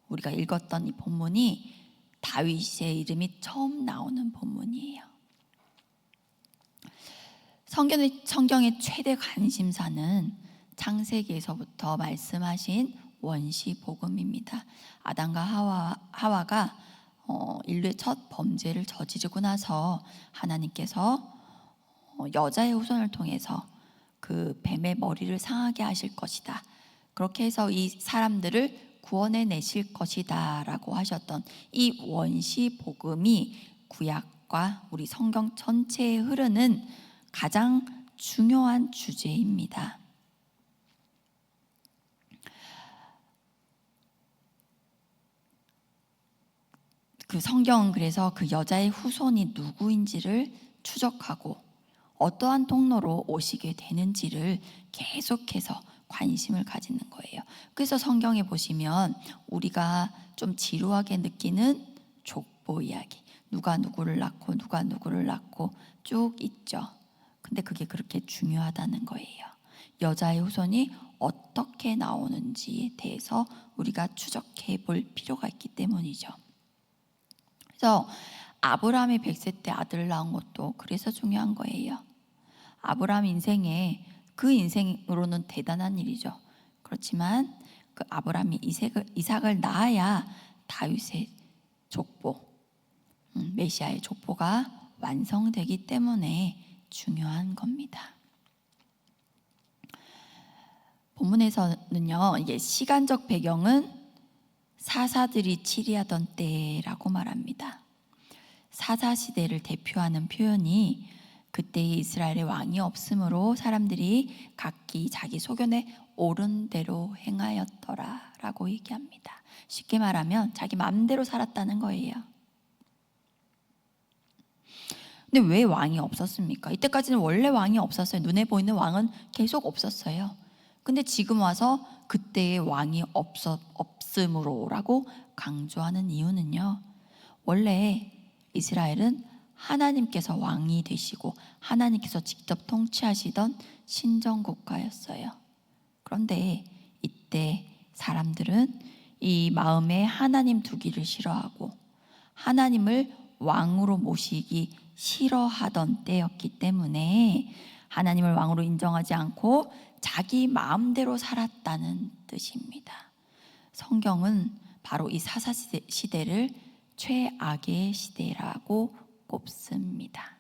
우리가 읽었던 이 본문이 다윗의 이름이 처음 나오는 본문이에요. 성경의 최대 관심사는 창세기에서부터 말씀하신 원시 복음입니다. 아담과 하와가 인류의 첫 범죄를 저지르고 나서 하나님께서 여자의 후손을 통해서 그 뱀의 머리를 상하게 하실 것이다. 그렇게 해서 이 사람들을 구원해 내실 것이다 라고 하셨던 이 원시 복음이 구약과 우리 성경 전체에 흐르는 가장 중요한 주제입니다. 그 성경은 그래서 그 여자의 후손이 누구인지를 추적하고 어떠한 통로로 오시게 되는지를 계속해서 관심을 가지는 거예요. 그래서 성경에 보시면 우리가 좀 지루하게 느끼는 족보 이야기, 누가 누구를 낳고 누가 누구를 낳고 쭉 있죠. 근데 그게 그렇게 중요하다는 거예요. 여자의 후손이 어떻게 나오는지에 대해서 우리가 추적해 볼 필요가 있기 때문이죠. 그래서 아브라함이 100세 때 아들을 낳은 것도 그래서 중요한 거예요. 아브라함 인생에 그 인생으로는 대단한 일이죠. 그렇지만 그 아브라함이 이삭을 낳아야 다윗의 족보, 메시아의 족보가 완성되기 때문에 중요한 겁니다. 본문에서는요, 이게 시간적 배경은 사사들이 치리하던 때라고 말합니다. 사사 시대를 대표하는 표현이 그때의 이스라엘의 왕이 없으므로 사람들이 각기 자기 소견에 옳은 대로 행하였더라 라고 얘기합니다. 쉽게 말하면 자기 마음대로 살았다는 거예요. 근데 왜 왕이 없었습니까? 이때까지는 원래 왕이 없었어요. 눈에 보이는 왕은 계속 없었어요. 근데 지금 와서 그때의 왕이 없음으로라고 강조하는 이유는요, 원래 이스라엘은 하나님께서 왕이 되시고 하나님께서 직접 통치하시던 신정국가였어요. 그런데 이때 사람들은 이 마음에 하나님 두기를 싫어하고 하나님을 왕으로 모시기 싫어하던 때였기 때문에 하나님을 왕으로 인정하지 않고 자기 마음대로 살았다는 뜻입니다. 성경은 바로 이 사사 시대를 최악의 시대라고 꼽습니다.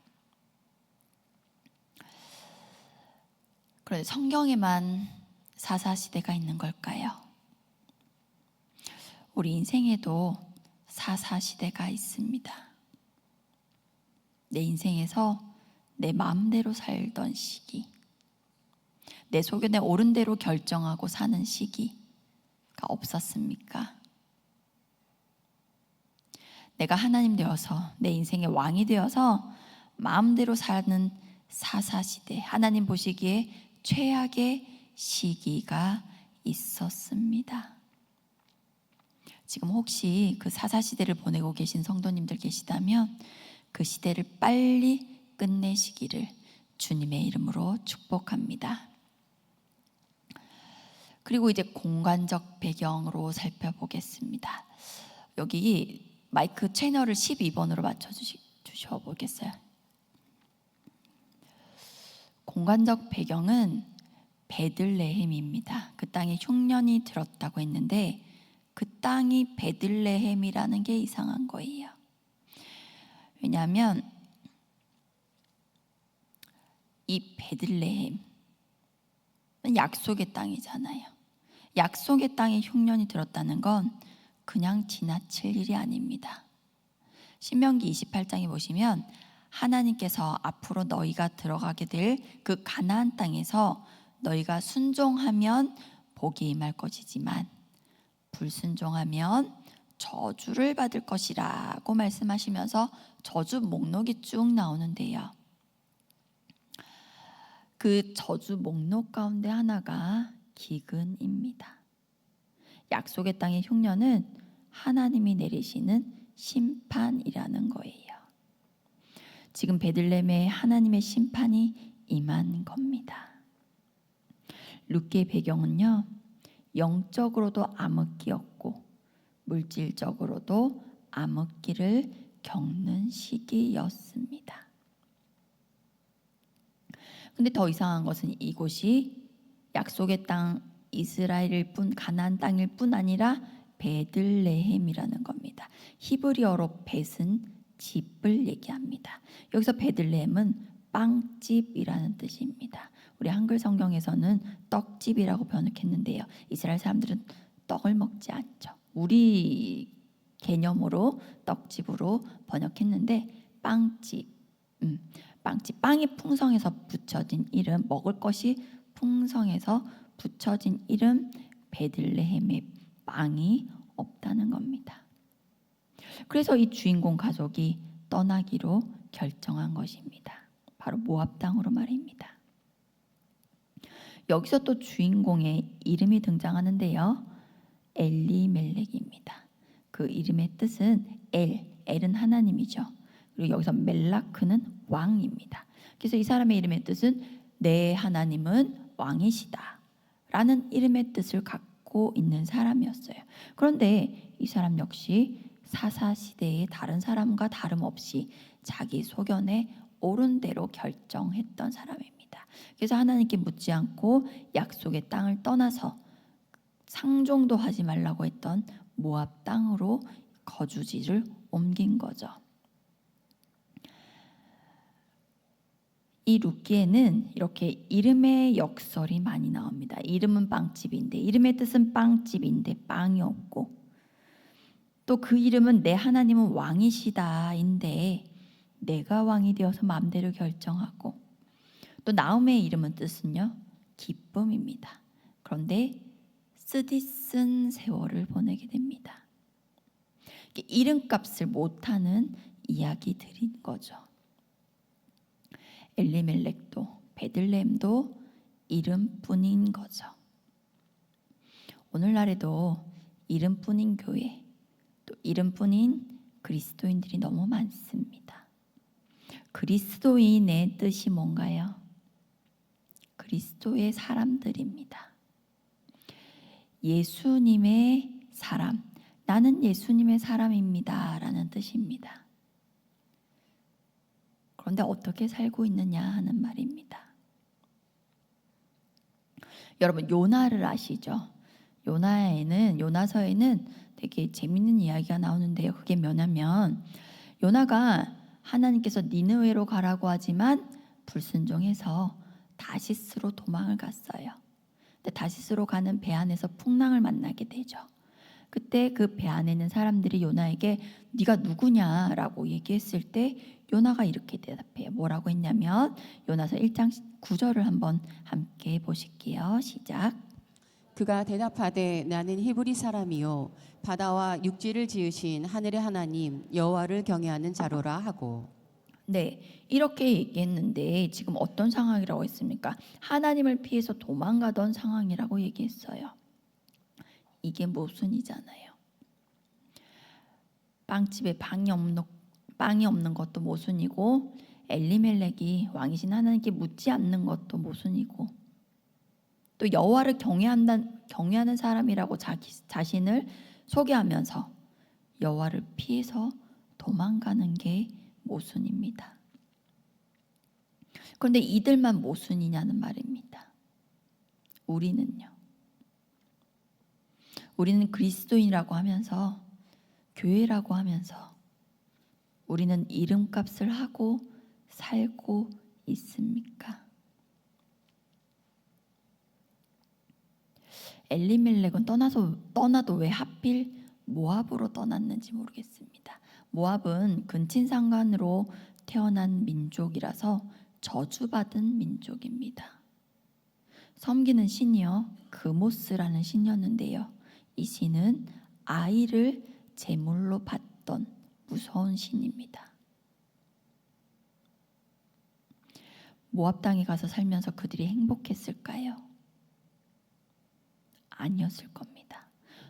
그런데 성경에만 사사 시대가 있는 걸까요? 우리 인생에도 사사 시대가 있습니다. 내 인생에서 내 마음대로 살던 시기, 내 소견에 옳은 대로 결정하고 사는 시기가 없었습니까? 내가 하나님 되어서 내 인생의 왕이 되어서 마음대로 사는 사사시대, 하나님 보시기에 최악의 시기가 있었습니다. 지금 혹시 그 사사시대를 보내고 계신 성도님들 계시다면 그 시대를 빨리 끝내시기를 주님의 이름으로 축복합니다. 그리고 이제 공간적 배경으로 살펴보겠습니다. 여기 마이크 채널을 12번으로 맞춰주셔보겠어요? 공간적 배경은 베들레헴입니다. 그 땅에 흉년이 들었다고 했는데 그 땅이 베들레헴이라는 게 이상한 거예요. 왜냐하면 이 베들레헴은 약속의 땅이잖아요. 약속의 땅에 흉년이 들었다는 건 그냥 지나칠 일이 아닙니다. 신명기 28장에 보시면 하나님께서 앞으로 너희가 들어가게 될 그 가나안 땅에서 너희가 순종하면 복이 임할 것이지만 불순종하면 저주를 받을 것이라고 말씀하시면서 저주 목록이 쭉 나오는데요. 그 저주 목록 가운데 하나가 기근입니다. 약속의 땅의 흉년은 하나님이 내리시는 심판이라는 거예요. 지금 베들레헴에 하나님의 심판이 임한 겁니다. 룻기의 배경은요, 영적으로도 암흑기였고 물질적으로도 암흑기를 겪는 시기였습니다. 근데 더 이상한 것은 이곳이 약속의 땅 이스라엘일 뿐 가나안 땅일 뿐 아니라 베들레헴이라는 겁니다. 히브리어로 벳은 집을 얘기합니다. 여기서 베들레헴은 빵집이라는 뜻입니다. 우리 한글 성경에서는 떡집이라고 번역했는데요. 이스라엘 사람들은 떡을 먹지 않죠. 우리 개념으로 떡집으로 번역했는데 빵집, 빵집, 빵이 풍성해서 붙여진 이름, 먹을 것이 풍성해서 붙여진 이름 베들레헴에 빵이 없다는 겁니다. 그래서 이 주인공 가족이 떠나기로 결정한 것입니다. 바로 모압 땅으로 말입니다. 여기서 또 주인공의 이름이 등장하는데요. 엘리멜렉입니다. 그 이름의 뜻은 엘은 하나님이죠. 그리고 여기서 멜라크는 왕입니다. 그래서 이 사람의 이름의 뜻은 내 하나님은 왕이시다 라는 이름의 뜻을 갖고 있는 사람이었어요. 그런데 이 사람 역시 사사시대의 다른 사람과 다름없이 자기 소견에 옳은 대로 결정했던 사람입니다. 그래서 하나님께 묻지 않고 약속의 땅을 떠나서 상종도 하지 말라고 했던 모압 땅으로 거주지를 옮긴 거죠. 이 룻기에는 이렇게 이름의 역설이 많이 나옵니다. 이름은 빵집인데, 이름의 뜻은 빵집인데 빵이 없고, 또 그 이름은 내 하나님은 왕이시다인데 내가 왕이 되어서 마음대로 결정하고, 또 나움의 이름은 뜻은요 기쁨입니다. 그런데 쓰디쓴 세월을 보내게 됩니다. 이름값을 못하는 이야기들인 거죠. 엘리멜렉도 베들레헴도 이름뿐인 거죠. 오늘날에도 이름뿐인 교회, 또 이름뿐인 그리스도인들이 너무 많습니다. 그리스도인의 뜻이 뭔가요? 그리스도의 사람들입니다. 예수님의 사람, 나는 예수님의 사람입니다 라는 뜻입니다. 그런데 어떻게 살고 있느냐 하는 말입니다. 여러분 요나를 아시죠? 요나서에는 되게 재밌는 이야기가 나오는데요. 그게 뭐냐면 요나가 하나님께서 니느웨로 가라고 하지만 불순종해서 다시스로 도망을 갔어요. 근데 다시스로 가는 배 안에서 풍랑을 만나게 되죠. 그때 그 배 안에 있는 사람들이 요나에게 네가 누구냐라고 얘기했을 때 요나가 이렇게 대답해요. 뭐라고 했냐면 요나서 1장 9절을 한번 함께 보실게요. 시작. 그가 대답하되 나는 히브리 사람이요 바다와 육지를 지으신 하늘의 하나님 여호와를 경외하는 자로라 하고. 네, 이렇게 얘기했는데 지금 어떤 상황이라고 했습니까? 하나님을 피해서 도망가던 상황이라고 얘기했어요. 이게 모순이잖아요. 빵집에 빵이 없는 것도 모순이고, 엘리멜렉이 왕이신 하나님께 묻지 않는 것도 모순이고, 또 여호와를 경외하는 사람이라고 자신을 소개하면서 여호와를 피해서 도망가는 게 모순입니다. 그런데 이들만 모순이냐는 말입니다. 우리는요. 우리는 그리스도인이라고 하면서, 교회라고 하면서 우리는 이름값을 하고 살고 있습니까? 엘리멜렉은 떠나도 왜 하필 모압으로 떠났는지 모르겠습니다. 모압은 근친상간으로 태어난 민족이라서 저주받은 민족입니다. 섬기는 신이요 그모스라는 신이었는데요. 이 신은 아이를 제물로 받던 무서운 신입니다. 모압 땅에 가서 살면서 그들이 행복했을까요? 아니었을 겁니다.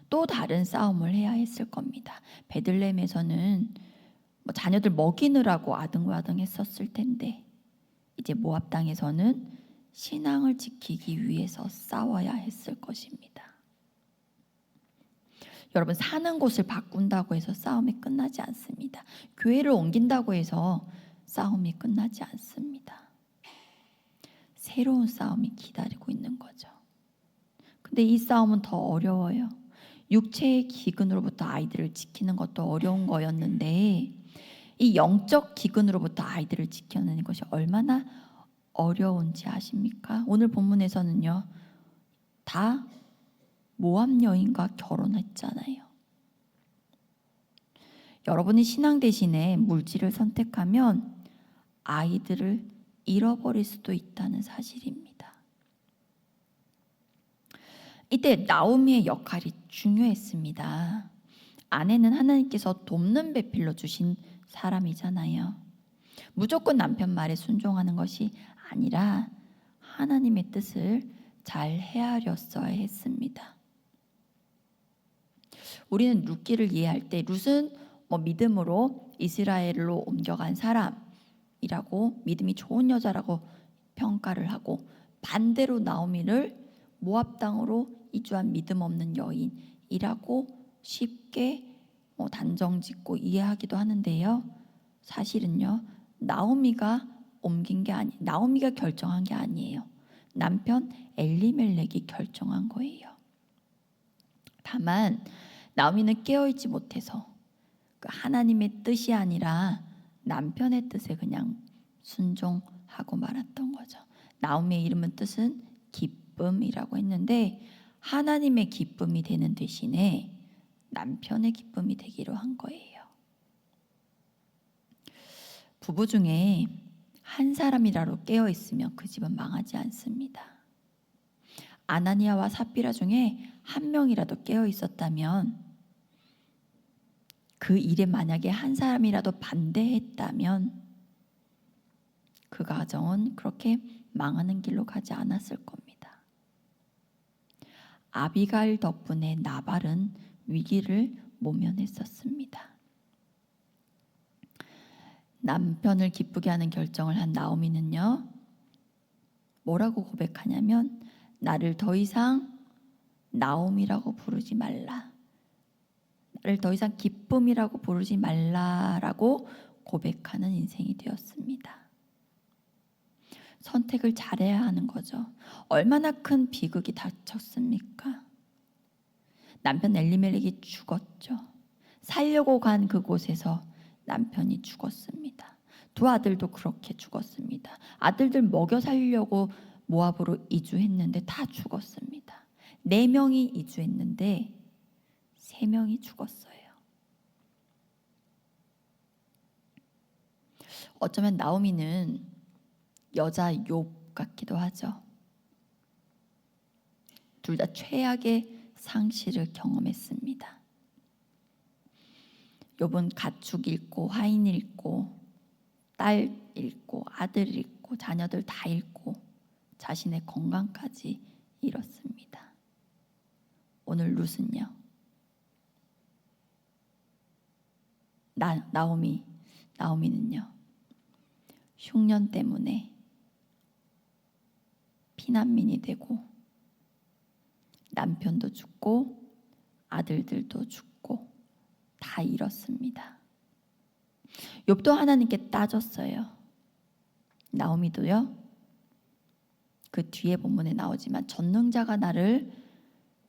또 다른 싸움을 해야 했을 겁니다. 베들레헴에서는 자녀들 먹이느라고 아등바등 했었을 텐데, 이제 모압 땅에서는 신앙을 지키기 위해서 싸워야 했을 것입니다. 여러분, 사는 곳을 바꾼다고 해서 싸움이 끝나지 않습니다. 교회를 옮긴다고 해서 싸움이 끝나지 않습니다. 새로운 싸움이 기다리고 있는 거죠. 근데 이 싸움은 더 어려워요. 육체의 기근으로부터 아이들을 지키는 것도 어려운 거였는데 이 영적 기근으로부터 아이들을 지켜내는 것이 얼마나 어려운지 아십니까? 오늘 본문에서는요, 다 모압 여인과 결혼했잖아요. 여러분이 신앙 대신에 물질을 선택하면 아이들을 잃어버릴 수도 있다는 사실입니다. 이때 나오미의 역할이 중요했습니다. 아내는 하나님께서 돕는 배필로 주신 사람이잖아요. 무조건 남편 말에 순종하는 것이 아니라 하나님의 뜻을 잘 헤아렸어야 했습니다. 우리는 룻기를 이해할 때 룻은 믿음으로 이스라엘로 옮겨간 사람이라고, 믿음이 좋은 여자라고 평가를 하고, 반대로 나오미를 모압 땅으로 이주한 믿음 없는 여인이라고 쉽게 단정짓고 이해하기도 하는데요. 사실은요, 나오미가 결정한 게 아니에요. 남편 엘리멜렉이 결정한 거예요. 다만 나오미는 깨어있지 못해서 그 하나님의 뜻이 아니라 남편의 뜻에 그냥 순종하고 말았던 거죠. 나오미의 이름은 뜻은 기쁨이라고 했는데 하나님의 기쁨이 되는 대신에 남편의 기쁨이 되기로 한 거예요. 부부 중에 한 사람이라도 깨어 있으면 그 집은 망하지 않습니다. 아나니아와 삽비라 중에 한 명이라도 깨어 있었다면, 그 일에 만약에 한 사람이라도 반대했다면 그 가정은 그렇게 망하는 길로 가지 않았을 겁니다. 아비가일 덕분에 나발은 위기를 모면했었습니다. 남편을 기쁘게 하는 결정을 한 나오미는요, 뭐라고 고백하냐면, 나를 더 이상 나오미라고 부르지 말라, 나를 더 이상 기쁨이라고 부르지 말라라고 고백하는 인생이 되었습니다. 선택을 잘해야 하는 거죠. 얼마나 큰 비극이 닥쳤습니까? 남편 엘리멜렉이 죽었죠. 살려고 간 그곳에서 남편이 죽었습니다. 두 아들도 그렇게 죽었습니다. 아들들 먹여 살리려고 모압으로 이주했는데 다 죽었습니다. 4명이 이주했는데 3명이 죽었어요. 어쩌면 나오미는 여자 욥 같기도 하죠. 둘 다 최악의 상실을 경험했습니다. 욥은 가축 잃고 화인 잃고 딸 잃고 아들 잃고 자녀들 다 잃고 자신의 건강까지 잃었습니다. 오늘 룻은요, 나오미는요, 흉년 때문에 피난민이 되고 남편도 죽고 아들들도 죽고 다 잃었습니다. 욥도 하나님께 따졌어요. 나오미도요. 그 뒤에 본문에 나오지만 전능자가 나를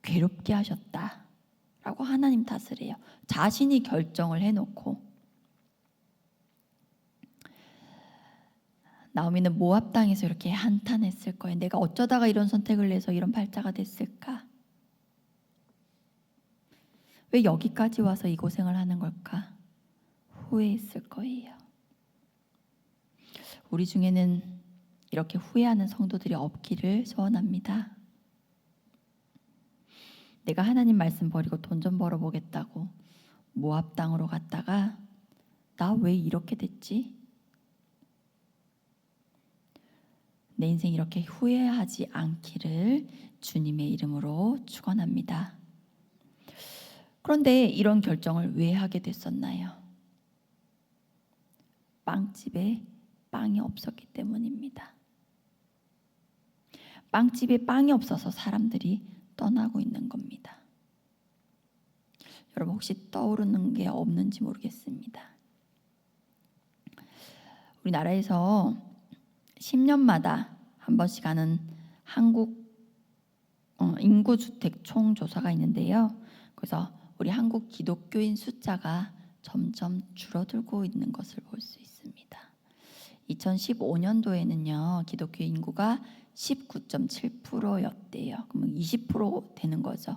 괴롭게 하셨다라고 하나님 탓을 해요. 자신이 결정을 해놓고. 나오미는 모압 땅에서 이렇게 한탄했을 거예요. 내가 어쩌다가 이런 선택을 해서 이런 발자가 됐을까? 왜 여기까지 와서 이 고생을 하는 걸까? 후회했을 거예요. 우리 중에는 이렇게 후회하는 성도들이 없기를 소원합니다. 내가 하나님 말씀 버리고 돈 좀 벌어보겠다고 모압 땅으로 갔다가 나 왜 이렇게 됐지? 내 인생 이렇게 후회하지 않기를 주님의 이름으로 축원합니다. 그런데 이런 결정을 왜 하게 됐었나요? 빵집에 빵이 없었기 때문입니다. 빵집에 빵이 없어서 사람들이 떠나고 있는 겁니다. 여러분 혹시 떠오르는 게 없는지 모르겠습니다. 우리나라에서 10년마다 한 번씩 하는 한국 인구 주택 총 조사가 있는데요. 그래서 우리 한국 기독교인 숫자가 점점 줄어들고 있는 것을 볼 수 있습니다. 2015년도에는요, 기독교 인구가 19.7%였대요. 그러면 20% 되는 거죠.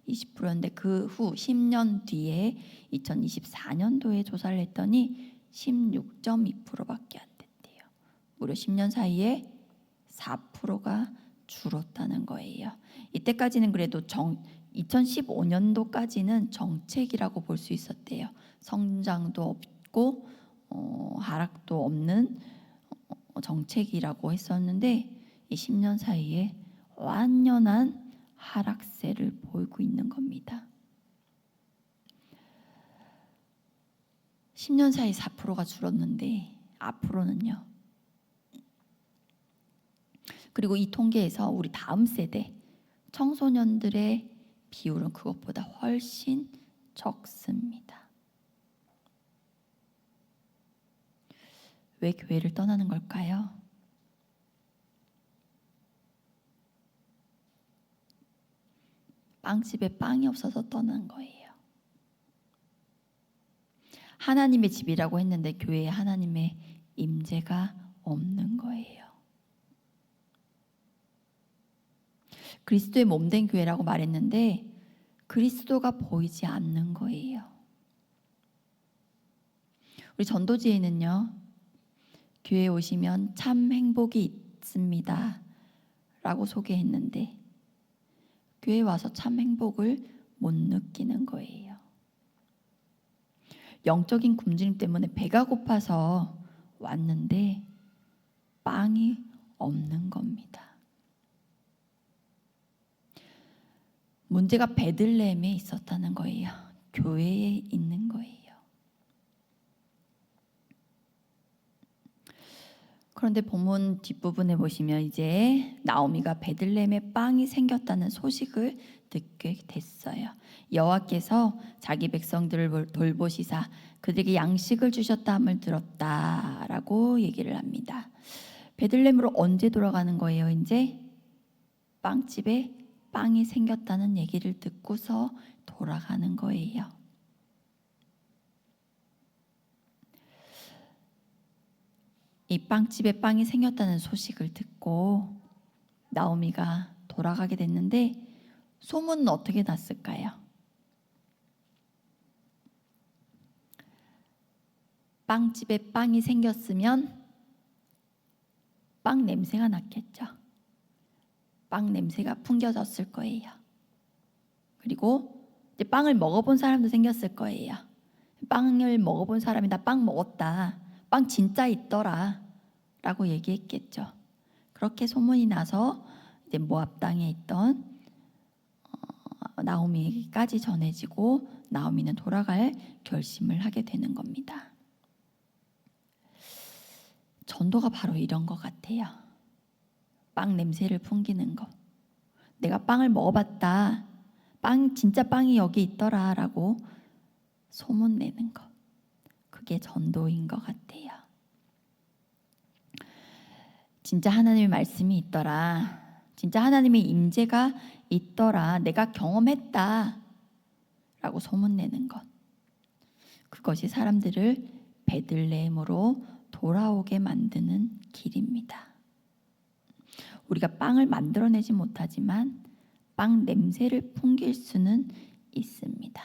20%인데 그 후 10년 뒤에 2024년도에 조사를 했더니 16.2%밖에 안 됐대요. 무려 10년 사이에 4%가 줄었다는 거예요. 이때까지는 그래도 2015년도까지는 정책이라고 볼 수 있었대요. 성장도 없고 하락도 없는 정책이라고 했었는데 이 10년 사이에 완연한 하락세를 보이고 있는 겁니다. 10년 사이 4%가 줄었는데 앞으로는요. 그리고 이 통계에서 우리 다음 세대 청소년들의 비율은 그것보다 훨씬 적습니다. 왜 교회를 떠나는 걸까요? 빵집에 빵이 없어서 떠난 거예요. 하나님의 집이라고 했는데 교회에 하나님의 임재가 없는 거예요. 그리스도의 몸된 교회라고 말했는데 그리스도가 보이지 않는 거예요. 우리 전도지에는요, 교회에 오시면 참 행복이 있습니다 라고 소개했는데 교회에 와서 참 행복을 못 느끼는 거예요. 영적인 굶주림 때문에 배가 고파서 왔는데 빵이 없는 겁니다. 문제가 베들레헴에 있었다는 거예요. 교회에 있는 거예요. 그런데 본문 뒷부분에 보시면 이제 나오미가 베들레헴에 빵이 생겼다는 소식을 듣게 됐어요. 여호와께서 자기 백성들을 돌보시사 그들에게 양식을 주셨다함을 들었다라고 얘기를 합니다. 베들레헴으로 언제 돌아가는 거예요? 이제 빵집에 빵이 생겼다는 얘기를 듣고서 돌아가는 거예요. 이 빵집에 빵이 생겼다는 소식을 듣고 나오미가 돌아가게 됐는데 소문은 어떻게 났을까요? 빵집에 빵이 생겼으면 빵 냄새가 났겠죠. 빵 냄새가 풍겨졌을 거예요. 그리고 이제 빵을 먹어본 사람도 생겼을 거예요. 빵을 먹어본 사람이 나 빵 먹었다, 빵 진짜 있더라 라고 얘기했겠죠. 그렇게 소문이 나서 이제 모압 땅에 있던 나오미에게까지 전해지고 나오미는 돌아갈 결심을 하게 되는 겁니다. 전도가 바로 이런 것 같아요. 빵 냄새를 풍기는 거. 내가 빵을 먹어봤다, 빵 진짜 빵이 여기 있더라 라고 소문내는 것. 그게 전도인 것 같아요. 진짜 하나님의 말씀이 있더라, 진짜 하나님의 임재가 있더라, 내가 경험했다 라고 소문내는 것. 그것이 사람들을 베들레헴으로 돌아오게 만드는 길입니다. 우리가 빵을 만들어내지 못하지만 빵 냄새를 풍길 수는 있습니다.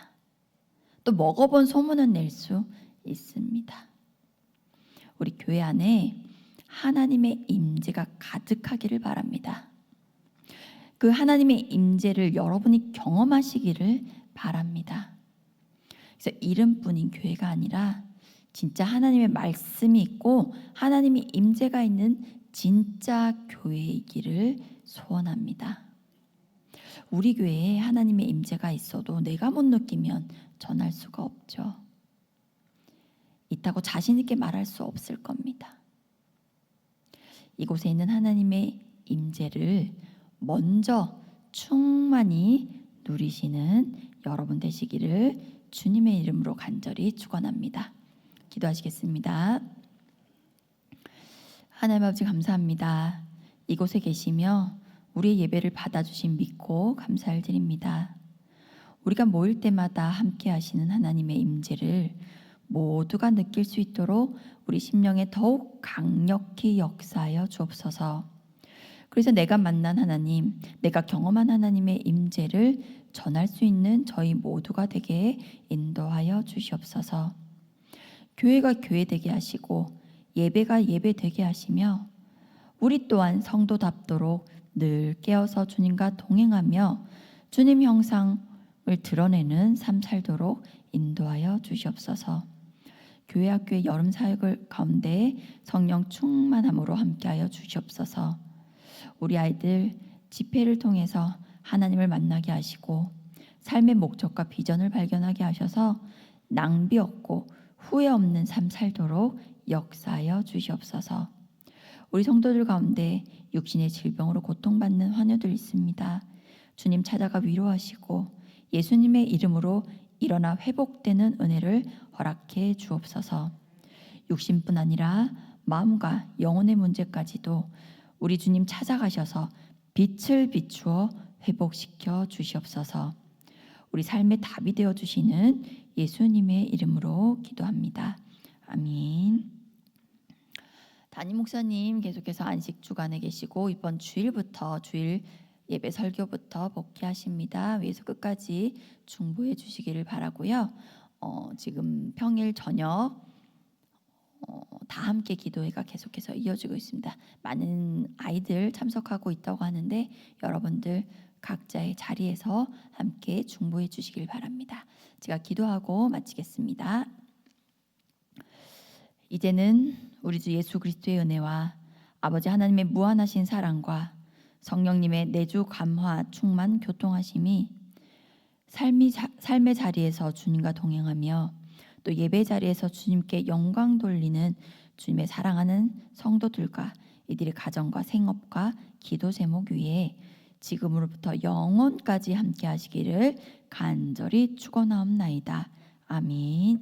또 먹어본 소문은 낼 수 있습니다. 우리 교회 안에 하나님의 임재가 가득하기를 바랍니다. 그 하나님의 임재를 여러분이 경험하시기를 바랍니다. 그래서 이름뿐인 교회가 아니라 진짜 하나님의 말씀이 있고 하나님의 임재가 있는 진짜 교회이기를 소원합니다. 우리 교회에 하나님의 임재가 있어도 내가 못 느끼면 전할 수가 없죠. 있다고 자신 있게 말할 수 없을 겁니다. 이곳에 있는 하나님의 임재를 먼저 충만히 누리시는 여러분 되시기를 주님의 이름으로 간절히 축원합니다. 기도하시겠습니다. 하나님 아버지 감사합니다. 이곳에 계시며 우리의 예배를 받아주신 믿고 감사를 드립니다. 우리가 모일 때마다 함께 하시는 하나님의 임재를 모두가 느낄 수 있도록 우리 심령에 더욱 강력히 역사하여 주옵소서. 그래서 내가 만난 하나님, 내가 경험한 하나님의 임재를 전할 수 있는 저희 모두가 되게 인도하여 주시옵소서. 교회가 교회 되게 하시고 예배가 예배 되게 하시며 우리 또한 성도답도록 늘 깨어서 주님과 동행하며 주님 형상을 드러내는 삶 살도록 인도하여 주시옵소서. 교회 학교의 여름 사역을 가운데 성령 충만함으로 함께하여 주시옵소서. 우리 아이들 집회를 통해서 하나님을 만나게 하시고 삶의 목적과 비전을 발견하게 하셔서 낭비 없고 후회 없는 삶 살도록 역사하여 주시옵소서. 우리 성도들 가운데 육신의 질병으로 고통받는 환우들 있습니다. 주님 찾아가 위로하시고 예수님의 이름으로 일어나 회복되는 은혜를 허락해 주옵소서. 육신뿐 아니라 마음과 영혼의 문제까지도 우리 주님 찾아가셔서 빛을 비추어 회복시켜 주시옵소서. 우리 삶의 답이 되어 주시는 예수님의 이름으로 기도합니다. 아멘. 담임 목사님 계속해서 안식 주간에 계시고 이번 주일부터 주일 예배 설교부터 복귀하십니다. 위에서 끝까지 중보해 주시기를 바라고요. 지금 평일 저녁 다 함께 기도회가 계속해서 이어지고 있습니다. 많은 아이들 참석하고 있다고 하는데 여러분들 각자의 자리에서 함께 중보해 주시길 바랍니다. 제가 기도하고 마치겠습니다. 이제는 우리 주 예수 그리스도의 은혜와 아버지 하나님의 무한하신 사랑과 성령님의 내주 감화 충만 교통하심이 삶의 자리에서 주님과 동행하며 또 예배 자리에서 주님께 영광 돌리는 주님의 사랑하는 성도들과 이들의 가정과 생업과 기도 제목 위에 지금으로부터 영원까지 함께 하시기를 간절히 축원하옵나이다. 아멘.